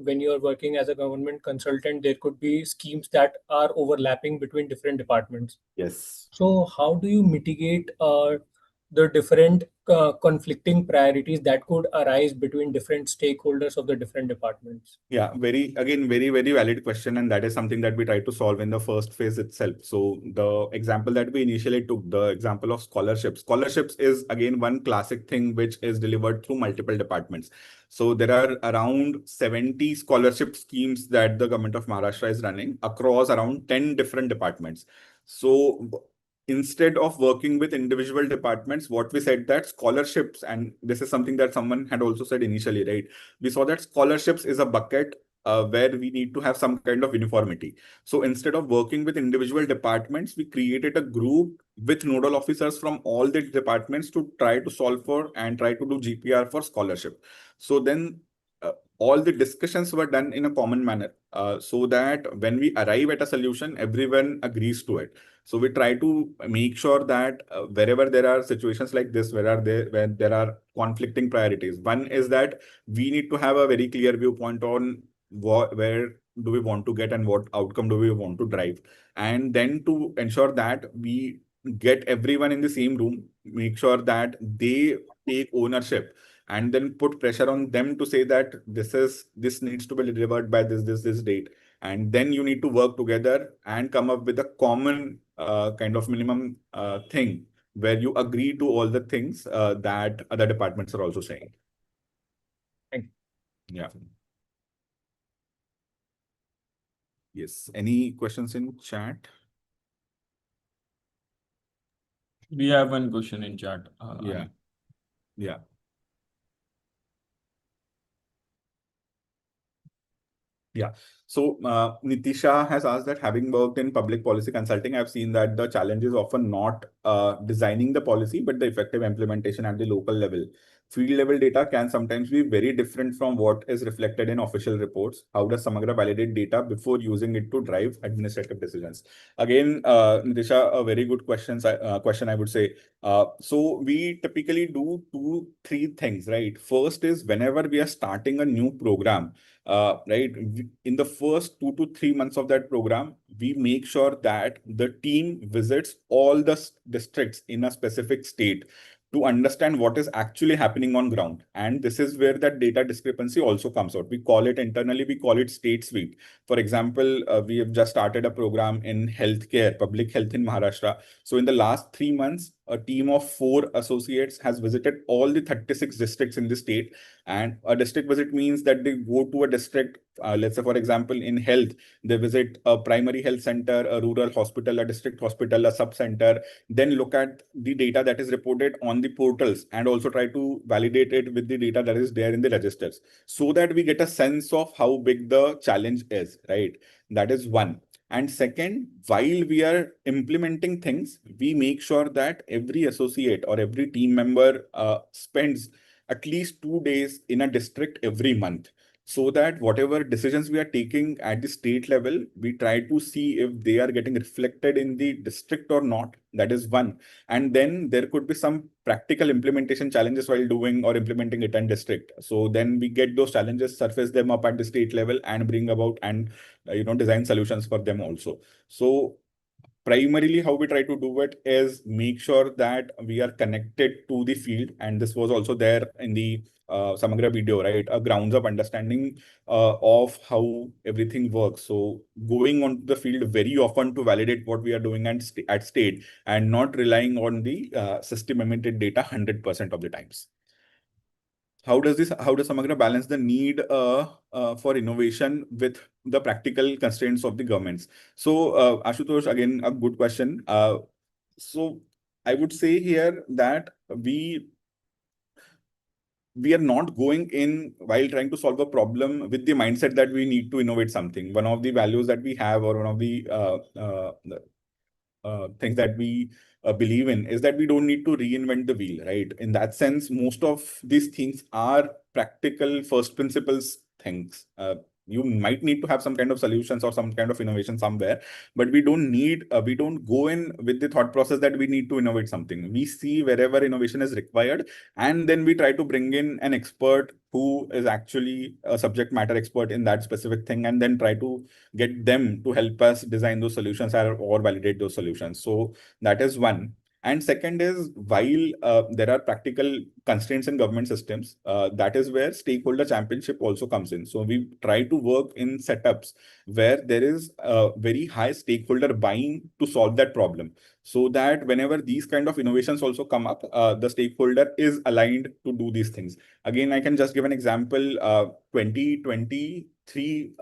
when you are working as a government consultant, there could be schemes that are overlapping between different departments. Yes. So, how do you mitigate the different conflicting priorities that could arise between different stakeholders of the different departments? Yeah, very valid question, and that is something that we try to solve in the first phase itself. So the example that we initially took, the example of scholarships. Scholarships is again one classic thing which is delivered through multiple departments. So there are around 70 scholarship schemes that the government of Maharashtra is running across around 10 different departments. So instead of working with individual departments, what we said that scholarships, and this is something that someone had also said initially, right? We saw that scholarships is a bucket where we need to have some kind of uniformity. So instead of working with individual departments, we created a group with nodal officers from all the departments to try to solve for and try to do GPR for scholarship. So then all the discussions were done in a common manner so that when we arrive at a solution, everyone agrees to it. So we try to make sure that wherever there are situations like this, where there are conflicting priorities, one is that we need to have a very clear viewpoint on where do we want to get and what outcome do we want to drive. And then to ensure that we get everyone in the same room, make sure that they take ownership and then put pressure on them to say that this needs to be delivered by this date. And then you need to work together and come up with a common kind of minimum thing where you agree to all the things that other departments are also saying. Thank you. Yeah. Yes. Any questions in chat? We have one question in chat. Yeah. Yeah. Yeah. So Nitisha has asked that having worked in public policy consulting, I've seen that the challenge is often not designing the policy, but the effective implementation at the local level. Field level data can sometimes be very different from what is reflected in official reports. How does Samagra validate data before using it to drive administrative decisions? Again, Nitisha, a very good question, I would say. So we typically do 2-3 things, right? First is whenever we are starting a new program, right, in the first 2 to 3 months of that program, we make sure that the team visits all the districts in a specific state to understand what is actually happening on ground. And this is where that data discrepancy also comes out. We call it internally, we call it state sweep. For example, we have just started a program in healthcare, public health in Maharashtra. So in the last 3 months, a team of 4 associates has visited all the 36 districts in the state. And a district visit means that they go to a district, let's say, for example, in health, they visit a primary health center, a rural hospital, a district hospital, a sub center, then look at the data that is reported on the portals and also try to validate it with the data that is there in the registers so that we get a sense of how big the challenge is, right? That is one. And second, while we are implementing things, we make sure that every associate or every team member spends at least 2 days in a district every month, so that whatever decisions we are taking at the state level, we try to see if they are getting reflected in the district or not. That is one. And then there could be some practical implementation challenges while doing or implementing it in district. So then we get those challenges, surface them up at the state level and bring about and design solutions for them also. So primarily how we try to do it is make sure that we are connected to the field. And this was also there in the Samagra video, right? A grounds up understanding of how everything works. So going on the field very often to validate what we are doing at state, and not relying on the system emitted data 100% of the times. How does Samagra balance the need for innovation with the practical constraints of the governments? So Ashutosh, again, a good question. So I would say here that we are not going in while trying to solve a problem with the mindset that we need to innovate something. One of the values that we have, or one of the things that we believe in, is that we don't need to reinvent the wheel, right? In that sense, most of these things are practical first principles things. You might need to have some kind of solutions or some kind of innovation somewhere, but we don't go in with the thought process that we need to innovate something. We see wherever innovation is required, and then we try to bring in an expert who is actually a subject matter expert in that specific thing, and then try to get them to help us design those solutions or validate those solutions. So that is one. And second is, while there are practical constraints in government systems, that is where stakeholder championship also comes in. So we try to work in setups where there is a very high stakeholder buy-in to solve that problem, so that whenever these kind of innovations also come up, the stakeholder is aligned to do these things. Again, I can just give an example. 2023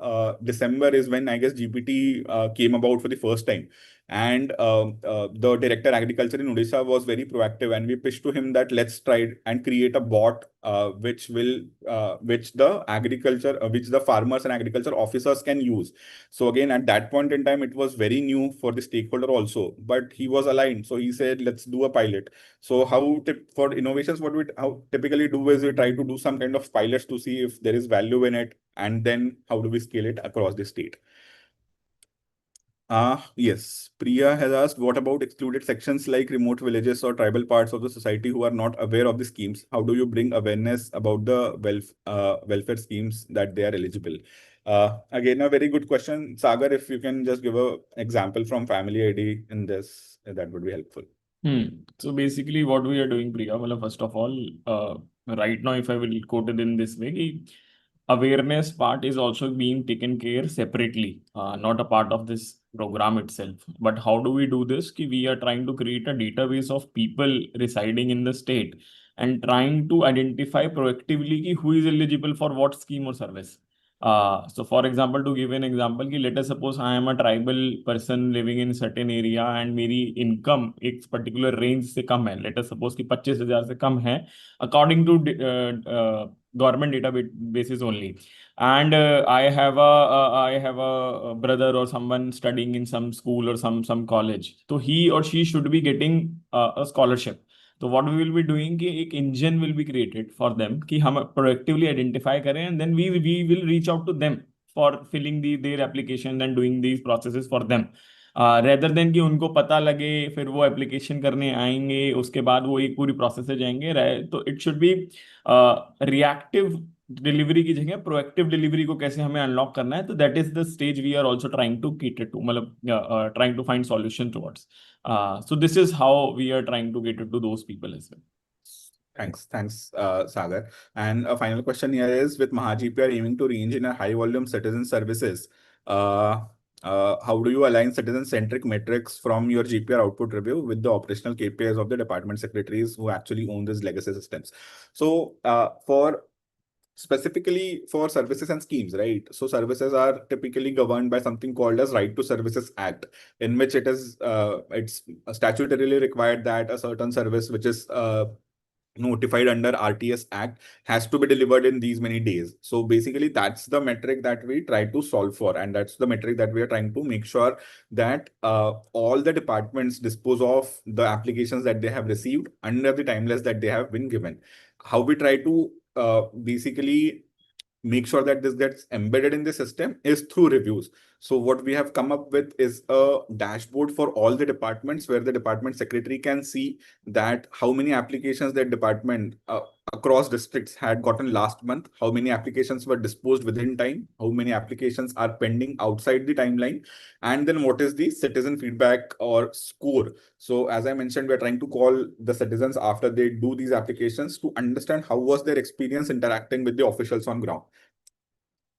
December is when I guess GPT came about for the first time. And the director agriculture in Odisha was very proactive, and we pitched to him that let's try and create a bot which the farmers and agriculture officers can use. So again, at that point in time, it was very new for the stakeholder also, but he was aligned. So he said, let's do a pilot. So for innovations, what we typically do is we try to do some kind of pilots to see if there is value in it, and then how do we scale it across the state. Yes, Priya has asked, what about excluded sections like remote villages or tribal parts of the society who are not aware of the schemes? How do you bring awareness about the welfare schemes that they are eligible? Again, a very good question. Sagar, if you can just give an example from Family ID in this, that would be helpful. So basically what we are doing, Priya, well, first of all, right now, if I will quote it in this way, awareness part is also being taken care separately, not a part of this program itself. But how do we do this? We are trying to create a database of people residing in the state and trying to identify proactively who is eligible for what scheme or service. So for example, to give an example, let us suppose I am a tribal person living in certain area and मेरी income एक particular range से कम है. Let us suppose कि 25,000 से कम है according to government databases only. And I have a brother or someone studying in some school or some college. So he or she should be getting a scholarship. So what we will be doing कि एक engine will be created for them कि हम proactively identify करें, and then we will reach out to them for filling their application and doing these processes for them. Rather than कि उनको पता लगे फिर वो एप्लीकेशन करने आएंगे उसके बाद वो एक पूरी प्रोसेस से जाएंगे, तो it should be reactive delivery की जगह प्रोएक्टिव डिलीवरी को कैसे हमें अनलॉक करना है. तो that is the stage we are also trying to cater to, मतलब trying to find solution towards. So this is how we are trying to cater to those people as well. Thanks, Sagar. And a final question here is, with MahaGPR aiming to range in a high volume citizen services, how do you align citizen-centric metrics from your GPR output review with the operational KPIs of the department secretaries who actually own these legacy systems? So specifically for services and schemes, right? So services are typically governed by something called as Right to Services Act, in which it's statutorily required that a certain service which is notified under RTS Act has to be delivered in these many days. So basically that's the metric that we try to solve for, and that's the metric that we are trying to make sure that all the departments dispose of the applications that they have received under the timelines that they have been given. How we try to basically make sure that this gets embedded in the system is through reviews. So what we have come up with is a dashboard for all the departments where the department secretary can see that how many applications that department across districts had gotten last month, how many applications were disposed within time, how many applications are pending outside the timeline, and then what is the citizen feedback or score. So as I mentioned, we're trying to call the citizens after they do these applications to understand how was their experience interacting with the officials on ground.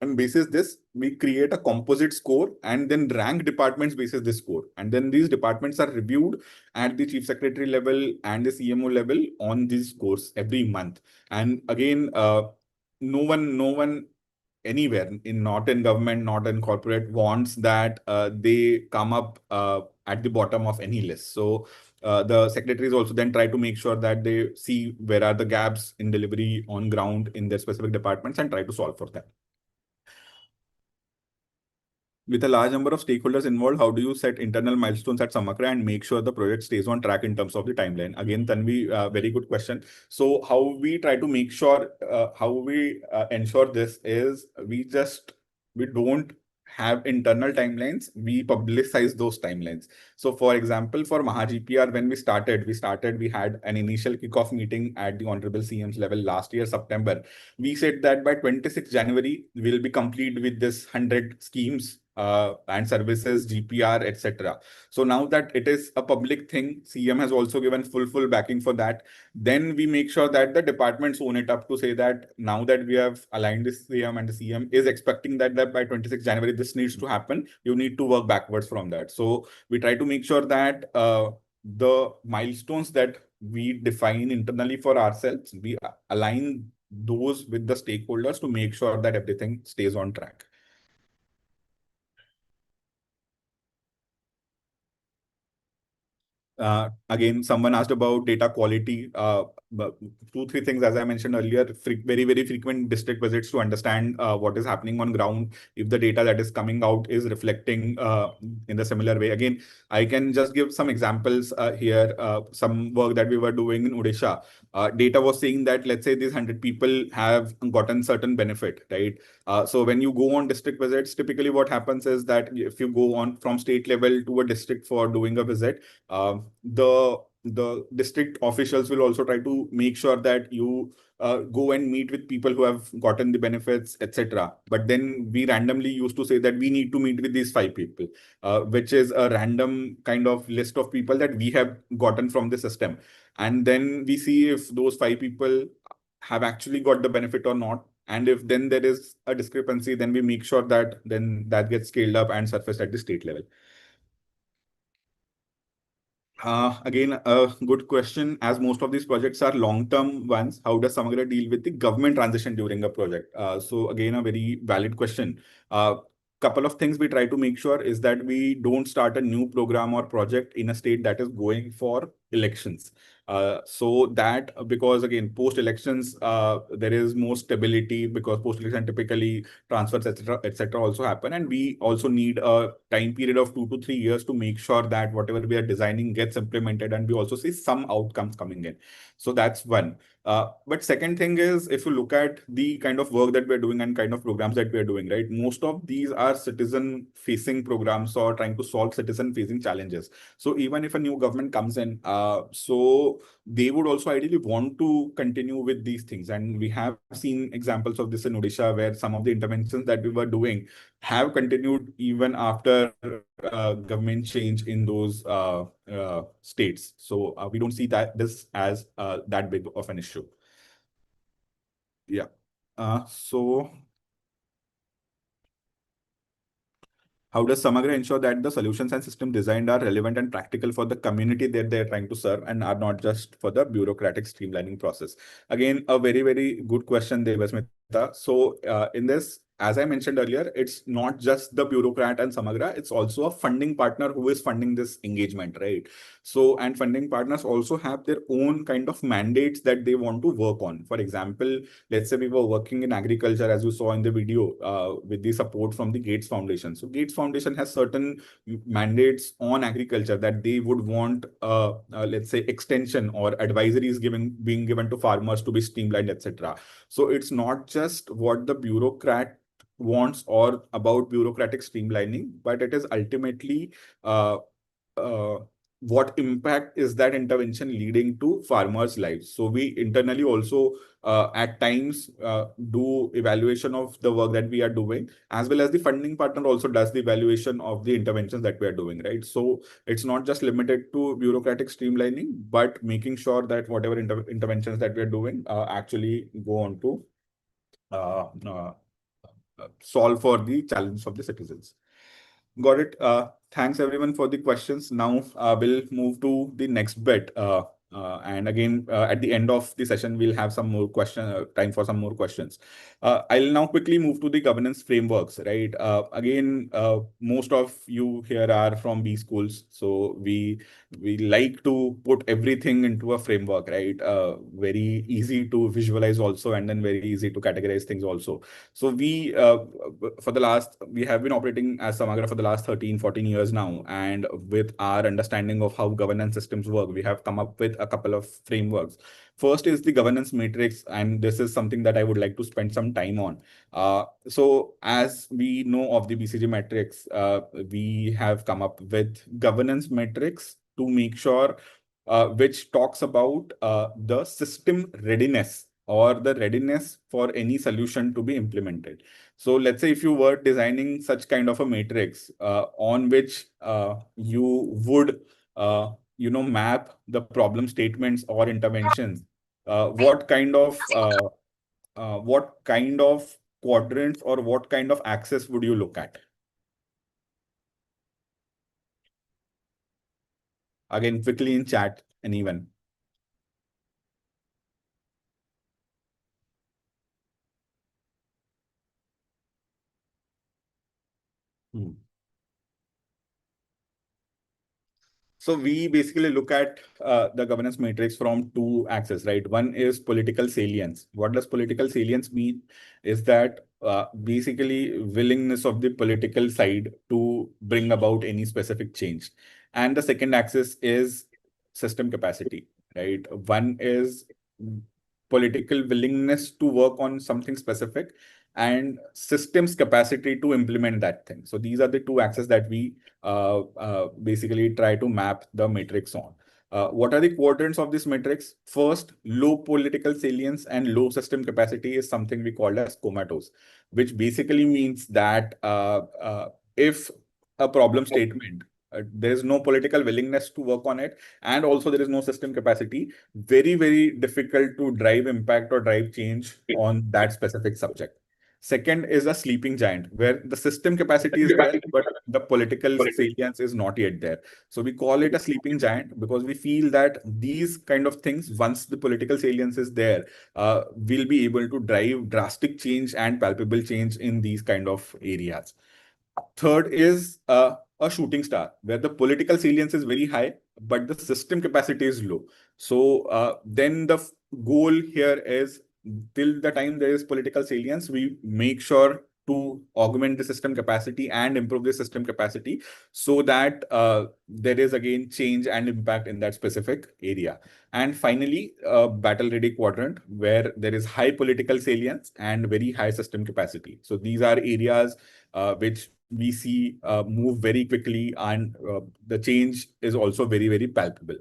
And basis this, we create a composite score and then rank departments basis this score. And then these departments are reviewed at the chief secretary level and the CMO level on these scores every month. And again, no one anywhere in not in government, not in corporate wants that they come up at the bottom of any list. So the secretaries also then try to make sure that they see where are the gaps in delivery on ground in their specific departments and try to solve for them. With a large number of stakeholders involved, how do you set internal milestones at Samagra and make sure the project stays on track in terms of the timeline? Again, Tanvi, very good question. So how we try to make sure, how we ensure this is we don't have internal timelines, we publicize those timelines. So for example, for MahaGPR, when we had an initial kickoff meeting at the Honorable CM's level last year, September. We said that by 26 January, we'll be complete with this 100 schemes and services, GPR, etc. So now that it is a public thing, CM has also given full backing for that. Then we make sure that the departments own it up to say that now that we have aligned this CM and the CM is expecting that by 26 January, this needs to happen. You need to work backwards from that. So we try to make sure that the milestones that we define internally for ourselves, we align those with the stakeholders to make sure that everything stays on track. Again, someone asked about data quality. Two, three things, as I mentioned earlier, very frequent district visits to understand what is happening on ground, if the data that is coming out is reflecting in the similar way. Again, I can just give some examples here. Some work that we were doing in Odisha. Data was saying that, let's say these 100 people have gotten certain benefit, right? So when you go on district visits, typically what happens is that if you go on from state level to a district for doing a visit, the district officials will also try to make sure that you go and meet with people who have gotten the benefits, etc. But then we randomly used to say that we need to meet with these 5 people, which is a random kind of list of people that we have gotten from the system. And then we see if those 5 people have actually got the benefit or not. And if then there is a discrepancy, then we make sure that then that gets scaled up and surfaced at the state level. Again, a good question. As most of these projects are long-term ones, how does Samagra deal with the government transition during a project? So again, a very valid question. Couple of things we try to make sure is that we don't start a new program or project in a state that is going for elections. So that because again, post-elections, there is more stability because post-election typically transfers, etc. also happen. And we also need a time period of 2 to 3 years to make sure that whatever we are designing gets implemented and we also see some outcomes coming in. So that's one. But second thing is, if you look at the kind of work that we're doing and kind of programs that we're doing, right? Most of these are citizen-facing programs or trying to solve citizen-facing challenges. So even if a new government comes in, so they would also ideally want to continue with these things. And we have seen examples of this in Odisha, where some of the interventions that we were doing have continued even after government change in those states. So we don't see that this as that big of an issue. Yeah. So how does Samagra ensure that the solutions and system designed are relevant and practical for the community that they're trying to serve and are not just for the bureaucratic streamlining process? Again, a very good question, Devasmita. So in this, as I mentioned earlier, it's not just the bureaucrat and Samagra, it's also a funding partner who is funding this engagement, right? So, and funding partners also have their own kind of mandates that they want to work on. For example, let's say we were working in agriculture, as you saw in the video, with the support from the Gates Foundation. So Gates Foundation has certain mandates on agriculture that they would want, let's say, extension or advisories being given to farmers to be streamlined, etc. So it's not just what the bureaucrat wants or about bureaucratic streamlining, but it is ultimately what impact is that intervention leading to farmers' lives? So we internally also at times do evaluation of the work that we are doing, as well as the funding partner also does the evaluation of the interventions that we are doing, right? So it's not just limited to bureaucratic streamlining, but making sure that whatever interventions that we are doing actually go on to uh, uh, solve for the challenges of the citizens. Got it. Thanks everyone for the questions. Now we'll move to the next bit. And again, at the end of the session, we'll have some more time for some more questions. I'll now quickly move to the governance frameworks, right? Again, most of you here are from B schools, so we like to put everything into a framework, right? Very easy to visualize also, and then very easy to categorize things also. So we have been operating as Samagra for the last 13, 14 years now. And with our understanding of how governance systems work, we have come up with a couple of frameworks. First is the governance matrix, and this is something that I would like to spend some time on. So as we know of the BCG matrix, we have come up with governance matrix to make sure which talks about the system readiness or the readiness for any solution to be implemented. So let's say if you were designing such kind of a matrix on which you would map the problem statements or interventions, what kind of quadrants or what kind of axis would you look at? Again, quickly in chat, anyone. So we basically look at the governance matrix from two axes, right? One is political salience. What does political salience mean? Is that basically willingness of the political side to bring about any specific change. And the second axis is system capacity, right? One is political willingness to work on something specific and systems capacity to implement that thing. So these are the two axes that we basically try to map the matrix on. What are the quadrants of this matrix? First, low political salience and low system capacity is something we call as comatose, which basically means that if a problem statement, there is no political willingness to work on it, and also there is no system capacity, very, very difficult to drive impact or drive change on that specific subject. Second is a sleeping giant, where the system capacity is there, but the political salience is not yet there. So we call it a sleeping giant because we feel that these kind of things, once the political salience is there, will be able to drive drastic change and palpable change in these kind of areas. Third is a shooting star, where the political salience is very high, but the system capacity is low. So then the goal here is, till the time there is political salience, we make sure to augment the system capacity and improve the system capacity so that there is again change and impact in that specific area. And finally, battle ready quadrant, where there is high political salience and very high system capacity. So these are areas which we see move very quickly, and the change is also very, very palpable.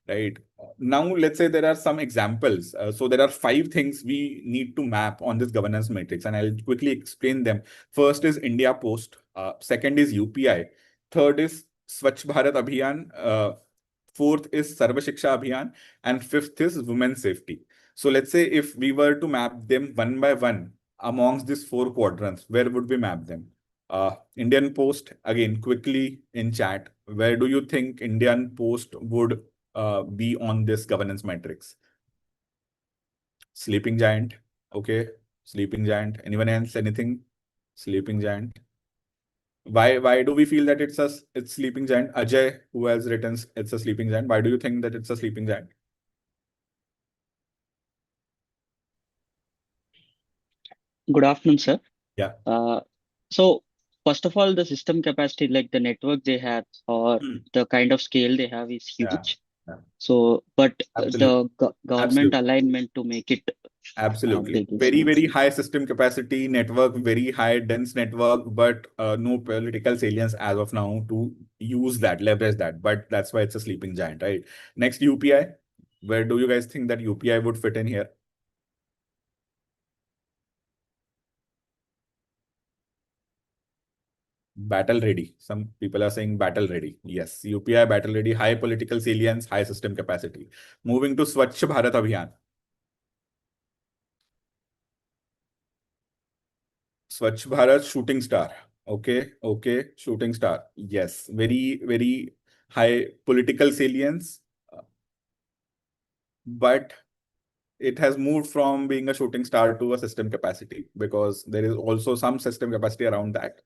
Right. Now, let's say there are some examples. So there are 5 things we need to map on this governance matrix, and I'll quickly explain them. First is India Post. Second is UPI. Third is Swachh Bharat Abhiyan. Fourth is Sarva Shiksha Abhiyan. And fifth is women's safety. So let's say if we were to map them one by one amongst these 4 quadrants, where would we map them? Indian Post, again, quickly in chat, where do you think Indian Post would be on this governance matrix? Sleeping giant. Okay. Sleeping giant. Anyone else? Anything? Sleeping giant. Why do we feel that it's sleeping giant? Ajay, who has written it's a sleeping giant. Why do you think that it's a sleeping giant? Good afternoon, sir. Yeah. So first of all, the system capacity, like the network they have or the kind of scale they have, is huge. Yeah. So, but Absolutely. the government alignment to make it Absolutely. Thank you so Very, much. very high system capacity network, very high dense network, but no political salience as of now to use that, leverage that. But that's why it's a sleeping giant, right? Next, UPI. Where do you guys think that UPI would fit in here? Battle ready. Some people are saying battle ready. Yes, UPI battle ready, high political salience, high system capacity. Moving to Swachh Bharat Abhiyan. Swachh Bharat shooting star. Okay, shooting star. Yes, very, very high political salience, but it has moved from being a shooting star to a system capacity because there is also some system capacity around that.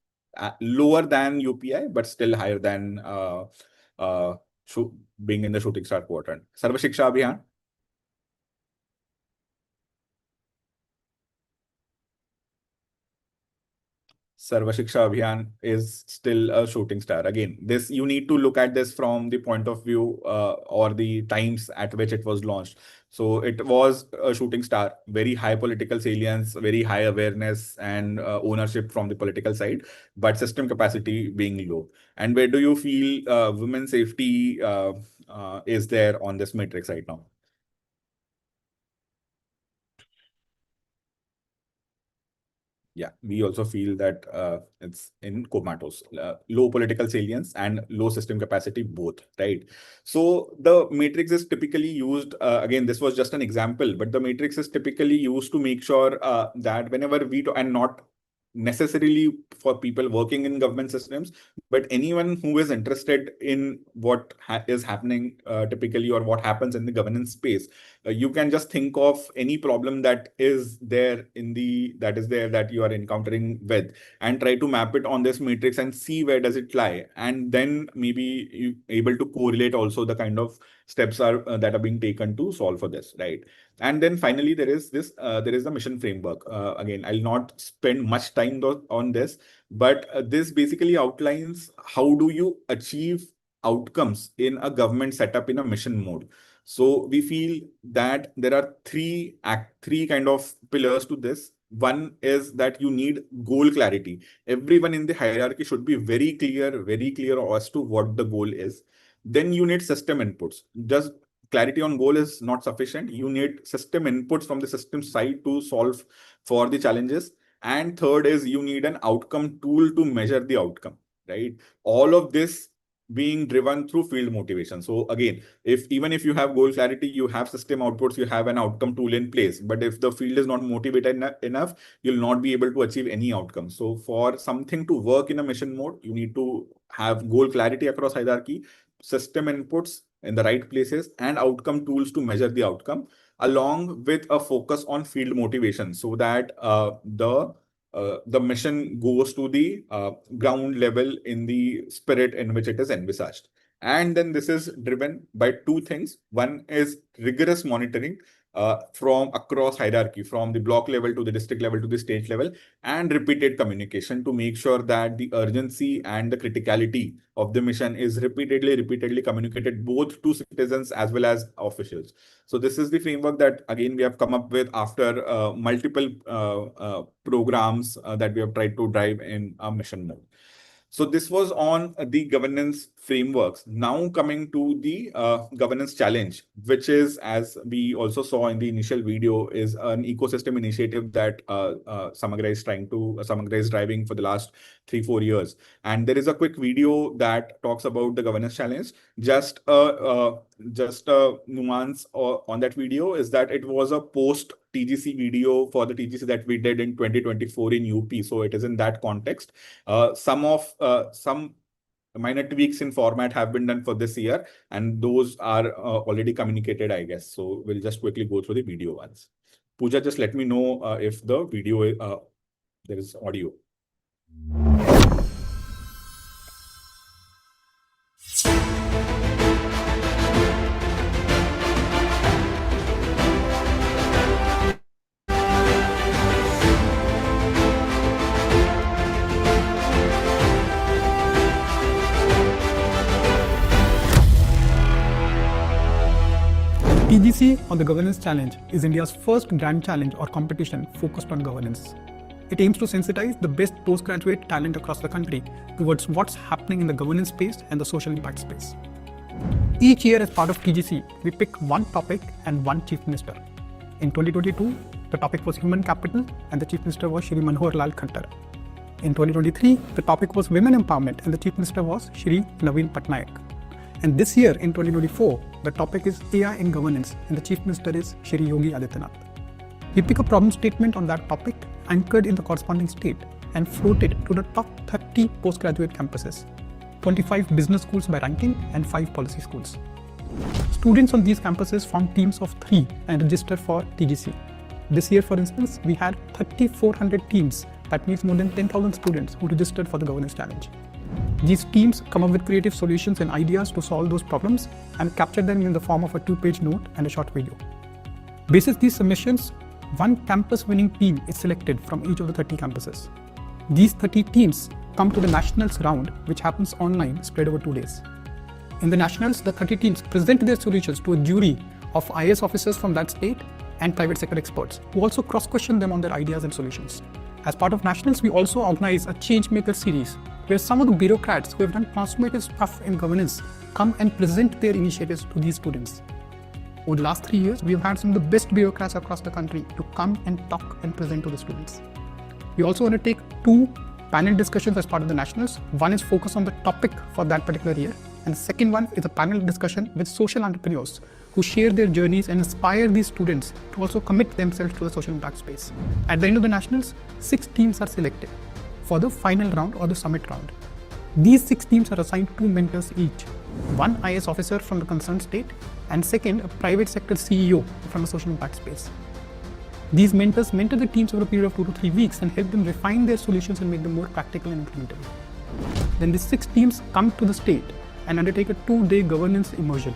Lower than UPI, but still higher than uh, being in the shooting star quadrant. Sarva Shiksha Abhiyan. Sarva Shiksha Abhiyan is still a shooting star. Again, this you need to look at this from the point of view or the times at which it was launched. So it was a shooting star, very high political salience, very high awareness and ownership from the political side, but system capacity being low. And where do you feel women's safety is there on this matrix right now? Yeah, we also feel that it's in comatose, low political salience and low system capacity, both, right? So the matrix is typically used, again, this was just an example, but the matrix is typically used to make sure that whenever and not necessarily for people working in government systems, but anyone who is interested in what is happening typically or what happens in the governance space, you can just think of any problem that is there that you are encountering with and try to map it on this matrix and see where does it lie, and then maybe you able to correlate also the kind of steps are that are being taken to solve for this, right? And then finally there is the mission framework. Again, I'll not spend much time on this, but this basically outlines how do you achieve outcomes in a government setup in a mission mode. So we feel that there are three kind of pillars to this. One is that you need goal clarity. Everyone in the hierarchy should be very clear as to what the goal is. Then you need system inputs. Just clarity on goal is not sufficient. You need system inputs from the system side to solve for the challenges. And third is you need an outcome tool to measure the outcome, right? All of this being driven through field motivation. So again, even if you have goal clarity, you have system outputs, you have an outcome tool in place. But if the field is not motivated enough, you'll not be able to achieve any outcome. So for something to work in a mission mode, you need to have goal clarity across hierarchy, system inputs in the right places, and outcome tools to measure the outcome, along with a focus on field motivation so that the mission goes to the ground level in the spirit in which it is envisaged. And then this is driven by two things. One is rigorous monitoring from across hierarchy, from the block level to the district level to the state level, and repeated communication to make sure that the urgency and the criticality of the mission is repeatedly communicated both to citizens as well as officials. So this is the framework that again we have come up with after multiple programs that we have tried to drive in a mission mode. So this was on the governance frameworks. Now coming to the governance challenge, which is, as we also saw in the initial video, is an ecosystem initiative that Samagra is driving for the last 3-4 years. And there is a quick video that talks about the governance challenge. Just a nuance on that video is that it was a post TGC video for the TGC that we did in 2024 in UP. So it is in that context. Some minor tweaks in format have been done for this year, and those are already communicated, I guess. So we'll just quickly go through the video once. Pooja, just let me know if the video, there is audio. TGC, or the Governance Challenge, is India's first grand challenge or competition focused on governance. It aims to sensitize the best postgraduate talent across the country towards what's happening in the governance space and the social impact space. Each year, as part of TGC, we pick one topic and one Chief Minister. In 2022, the topic was Human Capital and the Chief Minister was Shri Manohar Lal Khattar. In 2023, the topic was Women Empowerment and the Chief Minister was Shri Naveen Patnaik. And this year, in 2024, the topic is AI in Governance and the Chief Minister is Shri Yogi Adityanath. We pick a problem statement on that topic anchored in the corresponding state and float it to the top 30 postgraduate campuses, 25 business schools by ranking and 5 policy schools. Students on these campuses form teams of 3 and register for TGC. This year, for instance, we had 3,400 teams. That means more than 10,000 students who registered for the Governance Challenge. These teams come up with creative solutions and ideas to solve those problems and capture them in the form of a 2-page note and a short video. Basis these submissions, one campus-winning team is selected from each of the 30 campuses. These 30 teams come to the Nationals round, which happens online, spread over 2 days. In the Nationals, the 30 teams present their solutions to a jury of IAS officers from that state and private sector experts, who also cross-question them on their ideas and solutions. As part of Nationals, we also organize a Changemaker series, where some of the bureaucrats who have done transformative stuff in governance come and present their initiatives to these students. Over the last 3 years, we have had some of the best bureaucrats across the country to come and talk and present to the students. We also undertake 2 panel discussions as part of the Nationals. One is focused on the topic for that particular year, and the second one is a panel discussion with social entrepreneurs who share their journeys and inspire these students to also commit themselves to the social impact space. At the end of the Nationals, 6 teams are selected for the final round or the summit round. These 6 teams are assigned 2 mentors each, one IAS officer from the concerned state and second a private sector CEO from the social impact space. These mentors mentor the teams over a period of 2 to 3 weeks and help them refine their solutions and make them more practical and implementable. Then these 6 teams come to the state and undertake a 2-day governance immersion.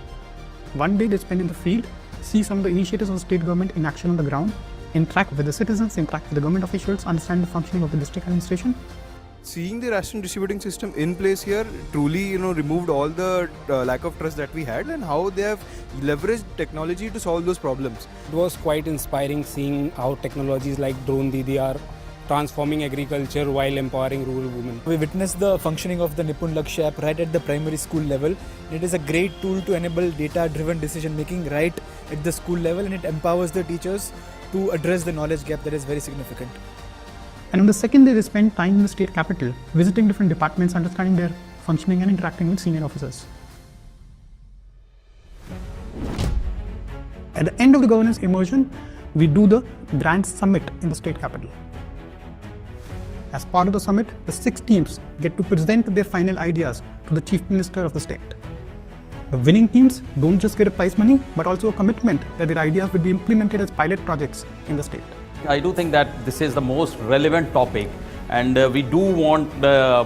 One day they spend in the field, see some of the initiatives of the state government in action on the ground, interact with the citizens, interact with the government officials, understand the functioning of the district administration. Seeing the ration distributing system in place here truly, removed all the lack of trust that we had, and how they have leveraged technology to solve those problems. It was quite inspiring seeing how technologies like Drone Didi are transforming agriculture while empowering rural women. We witnessed the functioning of the Nipun Lakshya app right at the primary school level. It is a great tool to enable data-driven decision making right at the school level, and it empowers the teachers to address the knowledge gap that is very significant. And on the second day, they spend time in the state capital, visiting different departments, understanding their functioning and interacting with senior officers. At the end of the governance immersion, we do the grand summit in the state capital. As part of the summit, the 6 teams get to present their final ideas to the Chief Minister of the state. The winning teams don't just get a prize money, but also a commitment that their ideas will be implemented as pilot projects in the state. I do think that this is the most relevant topic, and we do want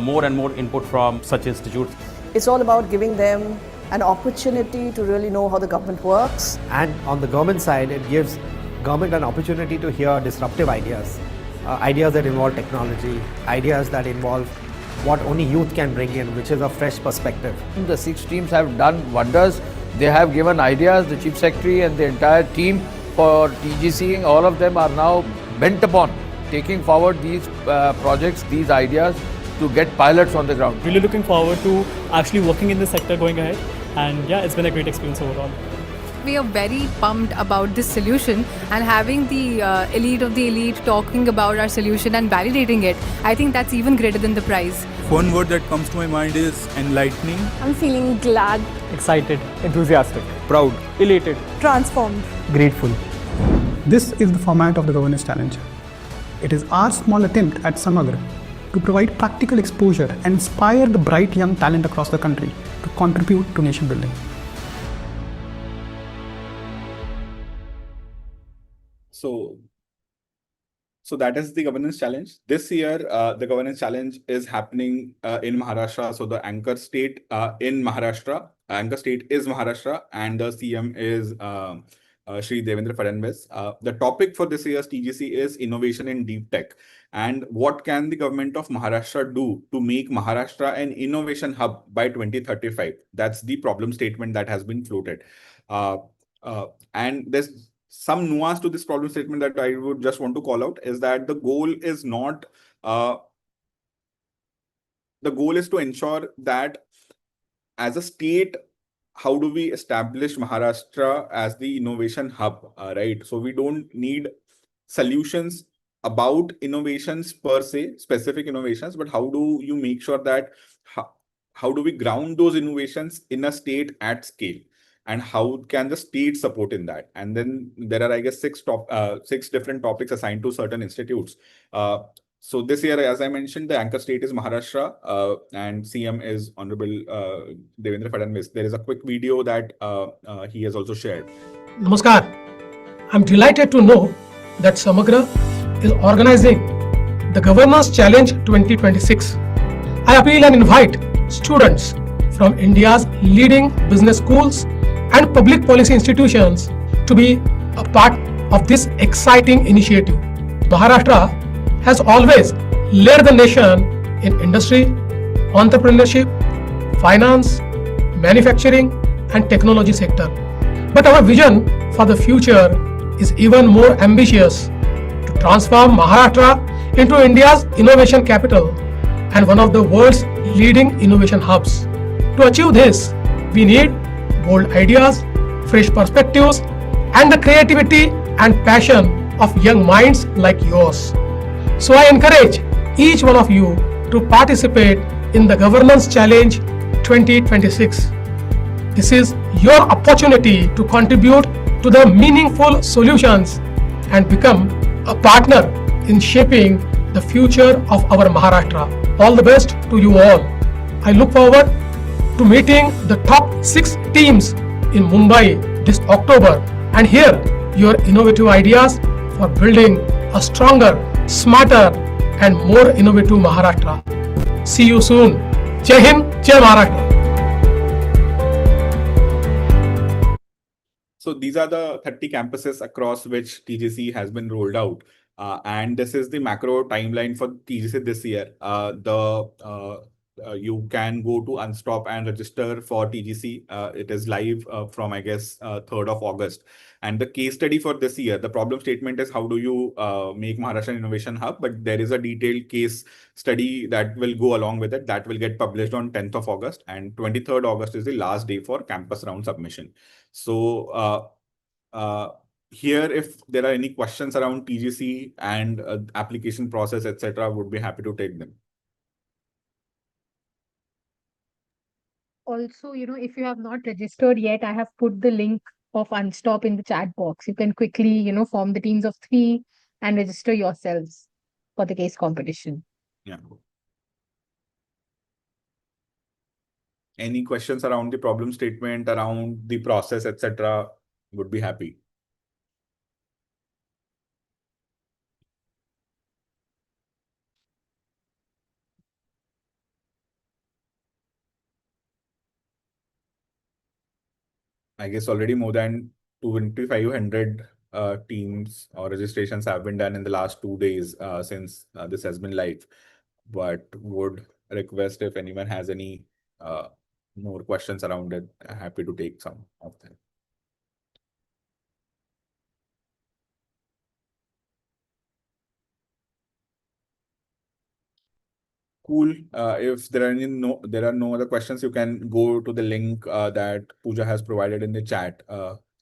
more and more input from such institutes. It's all about giving them an opportunity to really know how the government works. And on the government side, it gives government an opportunity to hear disruptive ideas, ideas that involve technology, ideas that involve what only youth can bring in, which is a fresh perspective. The 6 teams have done wonders. They have given ideas, the Chief Secretary and the entire team for TGC, all of them are now bent upon taking forward these projects, these ideas to get pilots on the ground. Really looking forward to actually working in this sector going ahead, and yeah, it's been a great experience overall. We are very pumped about this solution, and having the elite of the elite talking about our solution and validating it, I think that's even greater than the prize. One word that comes to my mind is enlightening. I'm feeling glad, excited, enthusiastic, proud, elated, transformed, grateful. This is the format of the Governance Challenge. It is our small attempt at Samagra to provide practical exposure and inspire the bright young talent across the country to contribute to nation building. So that is the Governance Challenge. This year, the Governance Challenge is happening in Maharashtra. So the anchor state in Maharashtra, anchor state is Maharashtra, and the CM is Shri Devendra Fadnavis. The topic for this year's TGC is innovation in deep tech. And what can the government of Maharashtra do to make Maharashtra an innovation hub by 2035? That's the problem statement that has been floated. And there's some nuance to this problem statement that I would just want to call out is that the goal is not, the goal is to ensure that as a state, how do we establish Maharashtra as the innovation hub, right? So we don't need solutions about innovations per se, specific innovations, but how do you make sure that how do we ground those innovations in a state at scale? And how can the state support in that? And then there are, I guess, six different topics assigned to certain institutes. So this year, as I mentioned, the anchor state is Maharashtra, and CM is Honorable Devendra Fadnavis. There is a quick video that he has also shared. Namaskar. I'm delighted to know that Samagra is organizing the Governance Challenge 2026. I appeal and invite students from India's leading business schools and public policy institutions to be a part of this exciting initiative. Maharashtra has always led the nation in industry, entrepreneurship, finance, manufacturing, and technology sector. But our vision for the future is even more ambitious to transform Maharashtra into India's innovation capital and one of the world's leading innovation hubs. To achieve this, we need bold ideas, fresh perspectives, and the creativity and passion of young minds like yours. So I encourage each one of you to participate in the Governance Challenge 2026. This is your opportunity to contribute to the meaningful solutions and become a partner in shaping the future of our Maharashtra. All the best to you all. I look forward to meeting the top 6 teams in Mumbai this October and hear your innovative ideas for building a stronger, smarter, and more innovative Maharashtra. See you soon. Jai Hind, Jai Maharashtra. So these are the 30 campuses across which TGC has been rolled out. And this is the macro timeline for TGC this year. You can go to Unstop and register for TGC. It is live from, I guess, 3rd of August. And the case study for this year, the problem statement is how do you make Maharashtra an innovation hub? But there is a detailed case study that will go along with it that will get published on 10th of August. And 23rd August is the last day for campus round submission. So here, if there are any questions around TGC and application process, etc., would be happy to take them. Also, if you have not registered yet, I have put the link of Unstop in the chat box. You can quickly, form the teams of 3 and register yourselves for the case competition. Yeah. Any questions around the problem statement, around the process, etc., would be happy. I guess already more than 2,500 teams or registrations have been done in the last 2 days since this has been live. But would request if anyone has any more questions around it, happy to take some of them. Cool. If there are no other questions, you can go to the link that Pooja has provided in the chat,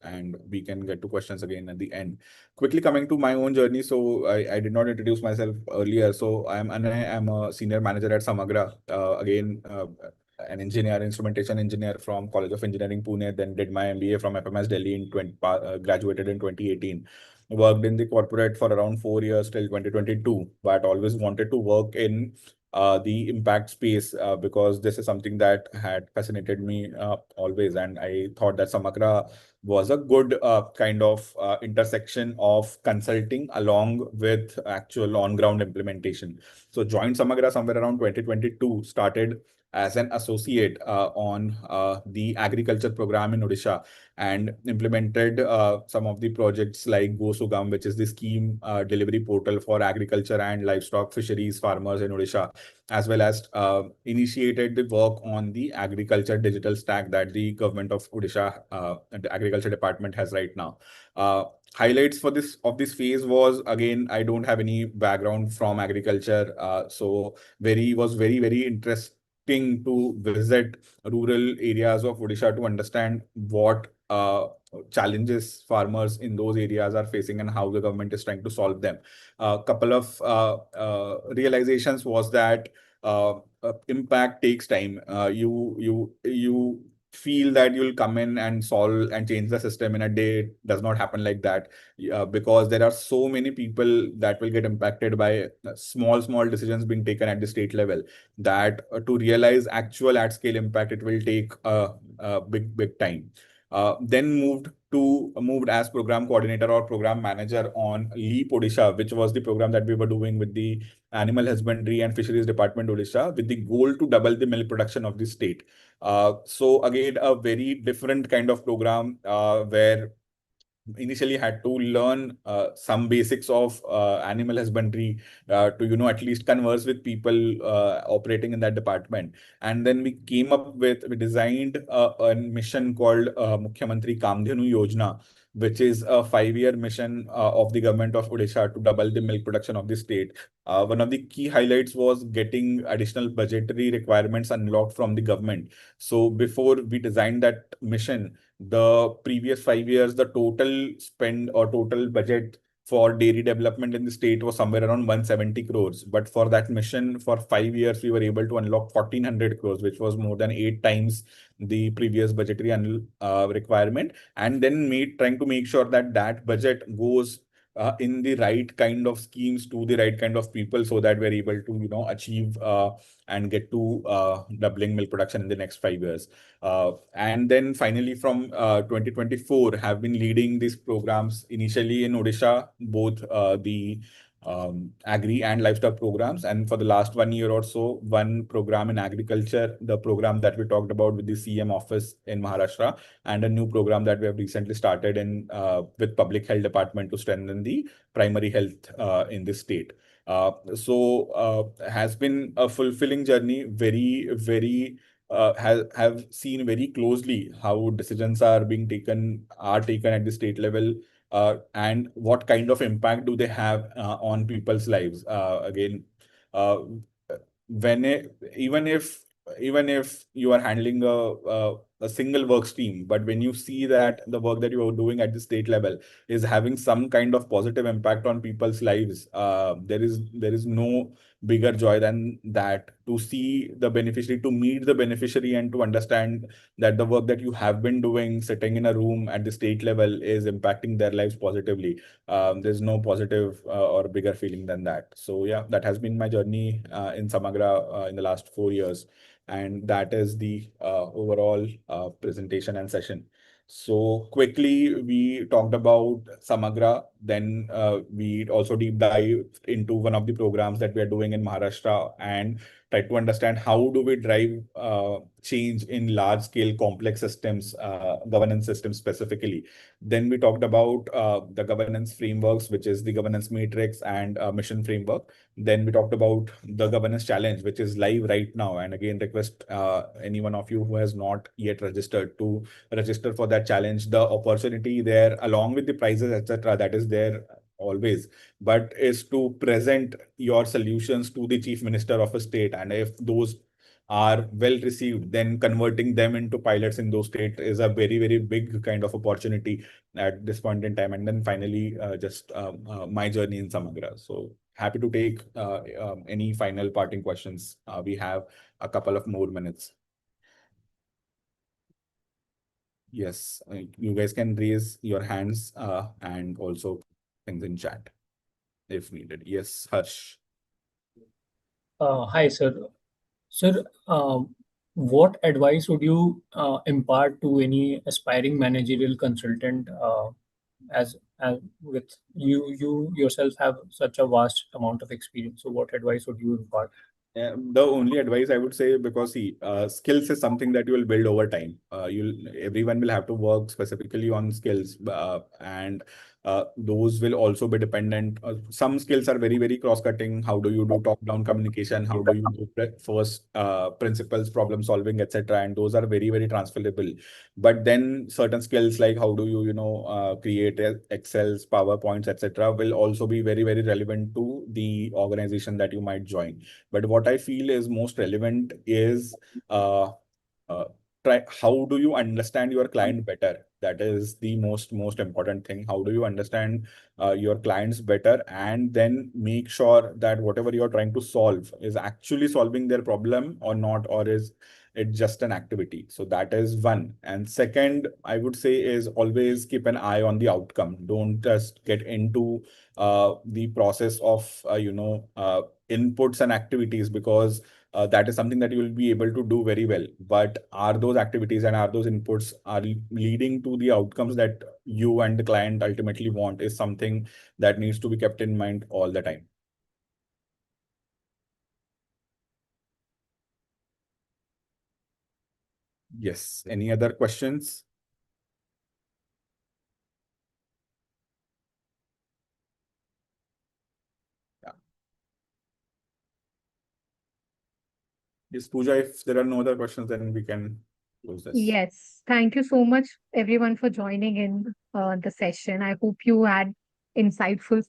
and we can get to questions again at the end. Quickly coming to my own journey. So I did not introduce myself earlier. So I'm a senior manager at Samagra. Again, an engineer, instrumentation engineer from College of Engineering, Pune. Then did my MBA from FMS Delhi graduated in 2018. Worked in the corporate for around 4 years till 2022, but always wanted to work in the impact space because this is something that had fascinated me always, and I thought that Samagra was a good kind of intersection of consulting along with actual on-ground implementation. So joined Samagra somewhere around 2022, started as an associate on the agriculture program in Odisha and implemented some of the projects like Go Sugam, which is the scheme delivery portal for agriculture and livestock fisheries farmers in Odisha, as well as initiated the work on the agriculture digital stack that the government of Odisha, the agriculture department has right now. Highlights for this phase was, again, I don't have any background from agriculture, so very interesting to visit rural areas of Odisha to understand what challenges farmers in those areas are facing and how the government is trying to solve them. A couple of realizations was that impact takes time. You feel that you'll come in and solve and change the system in a day. It does not happen like that, because there are so many people that will get impacted by small decisions being taken at the state level, that to realize actual at scale impact, it will take a big time. Then moved as program coordinator or program manager on Leap Odisha, which was the program that we were doing with the Animal Husbandry and Fisheries Department Odisha, with the goal to double the milk production of the state. So again, a very different kind of program where initially had to learn some basics of animal husbandry to at least converse with people operating in that department. And then we designed a mission called Mukhyamantri Kamdhenu Yojana, which is a 5-year mission of the government of Odisha to double the milk production of the state. One of the key highlights was getting additional budgetary requirements unlocked from the government. So before we designed that mission, the previous 5 years, the total spend or total budget for dairy development in the state was somewhere around 170 crores. But for that mission, for 5 years, we were able to unlock 1400 crores, which was more than 8 times the previous budgetary requirement. And then trying to make sure that that budget goes in the right kind of schemes to the right kind of people, so that we're able to achieve and get to doubling milk production in the next 5 years. And then finally from 2024 have been leading these programs initially in Odisha, both the agri and livestock programs, and for the last 1 year or so, one program in agriculture, the program that we talked about with the CM office in Maharashtra, and a new program that we have recently started in with public health department to strengthen the primary health in the state. So has been a fulfilling journey, very have seen very closely how decisions are taken at the state level, and what kind of impact do they have on people's lives. Again, uh, when even if you are handling a single work stream, but when you see that the work that you are doing at the state level is having some kind of positive impact on people's lives, there is no bigger joy than that, to see the beneficiary, to meet the beneficiary, and to understand that the work that you have been doing sitting in a room at the state level is impacting their lives positively. There's no positive or bigger feeling than that. So yeah, that has been my journey in Samagra in the last 4 years. And that is the overall presentation and session. So quickly, we talked about Samagra. Then we also deep dive into one of the programs that we are doing in Maharashtra, and try to understand how do we drive change in large scale complex systems, governance systems specifically. Then we talked about the governance frameworks, which is the governance matrix and mission framework. Then we talked about the governance challenge, which is live right now. And again, request any one of you who has not yet registered to register for that challenge. The opportunity there, along with the prizes, etc., that is there always, but is to present your solutions to the chief minister of a state. And if those are well received, then converting them into pilots in those states is a very big kind of opportunity at this point in time. And then finally, just my journey in Samagra. So happy to take any final parting questions. We have a couple of more minutes. Yes, you guys can raise your hands and also things in chat if needed. Yes, Harsh. Hi, sir. Sir, what advice would you impart to any aspiring managerial consultant, as with you yourself have such a vast amount of experience? So what advice would you impart? The only advice I would say, because see, skills is something that you will build over time. Everyone will have to work specifically on skills, and those will also be dependent. Some skills are very, very cross-cutting. How do you do top-down communication? How do you do first principles, problem solving, etc. And those are very, very transferable. But then certain skills like how do you, create Excels, PowerPoints, etc. will also be very, very relevant to the organization that you might join. But what I feel is most relevant is uh, uh, how do you understand your client better? That is the most important thing. How do you understand your clients better, and then make sure that whatever you're trying to solve is actually solving their problem or not, or is it just an activity? So that is one. And second, I would say, is always keep an eye on the outcome. Don't just get into the process of inputs and activities, because that is something that you will be able to do very well. But are those activities and are those inputs are leading to the outcomes that you and the client ultimately want, is something that needs to be kept in mind all the time. Yes. Any other questions? Yeah. Yes, Pooja, if there are no other questions, then we can close this. Yes, thank you so much, everyone, for joining in the session. I hope you had insightful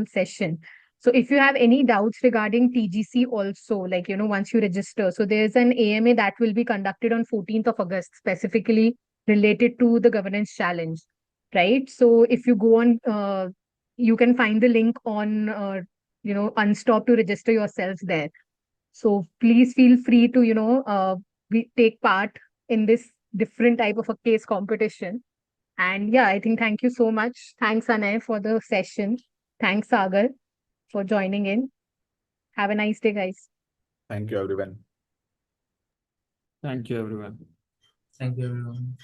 session. So, if you have any doubts regarding TGC, also, like once you register, so there's an AMA that will be conducted on 14th of August, specifically related to the governance challenge, right? So, if you go on, you can find the link on, Unstop to register yourselves there. So please feel free to, take part in this different type of a case competition. And yeah, I think thank you so much. Thanks, Anay, for the session. Thanks, Sagar, for joining in. Have a nice day, guys. Thank you, everyone. Thank you, everyone. Thank you, everyone.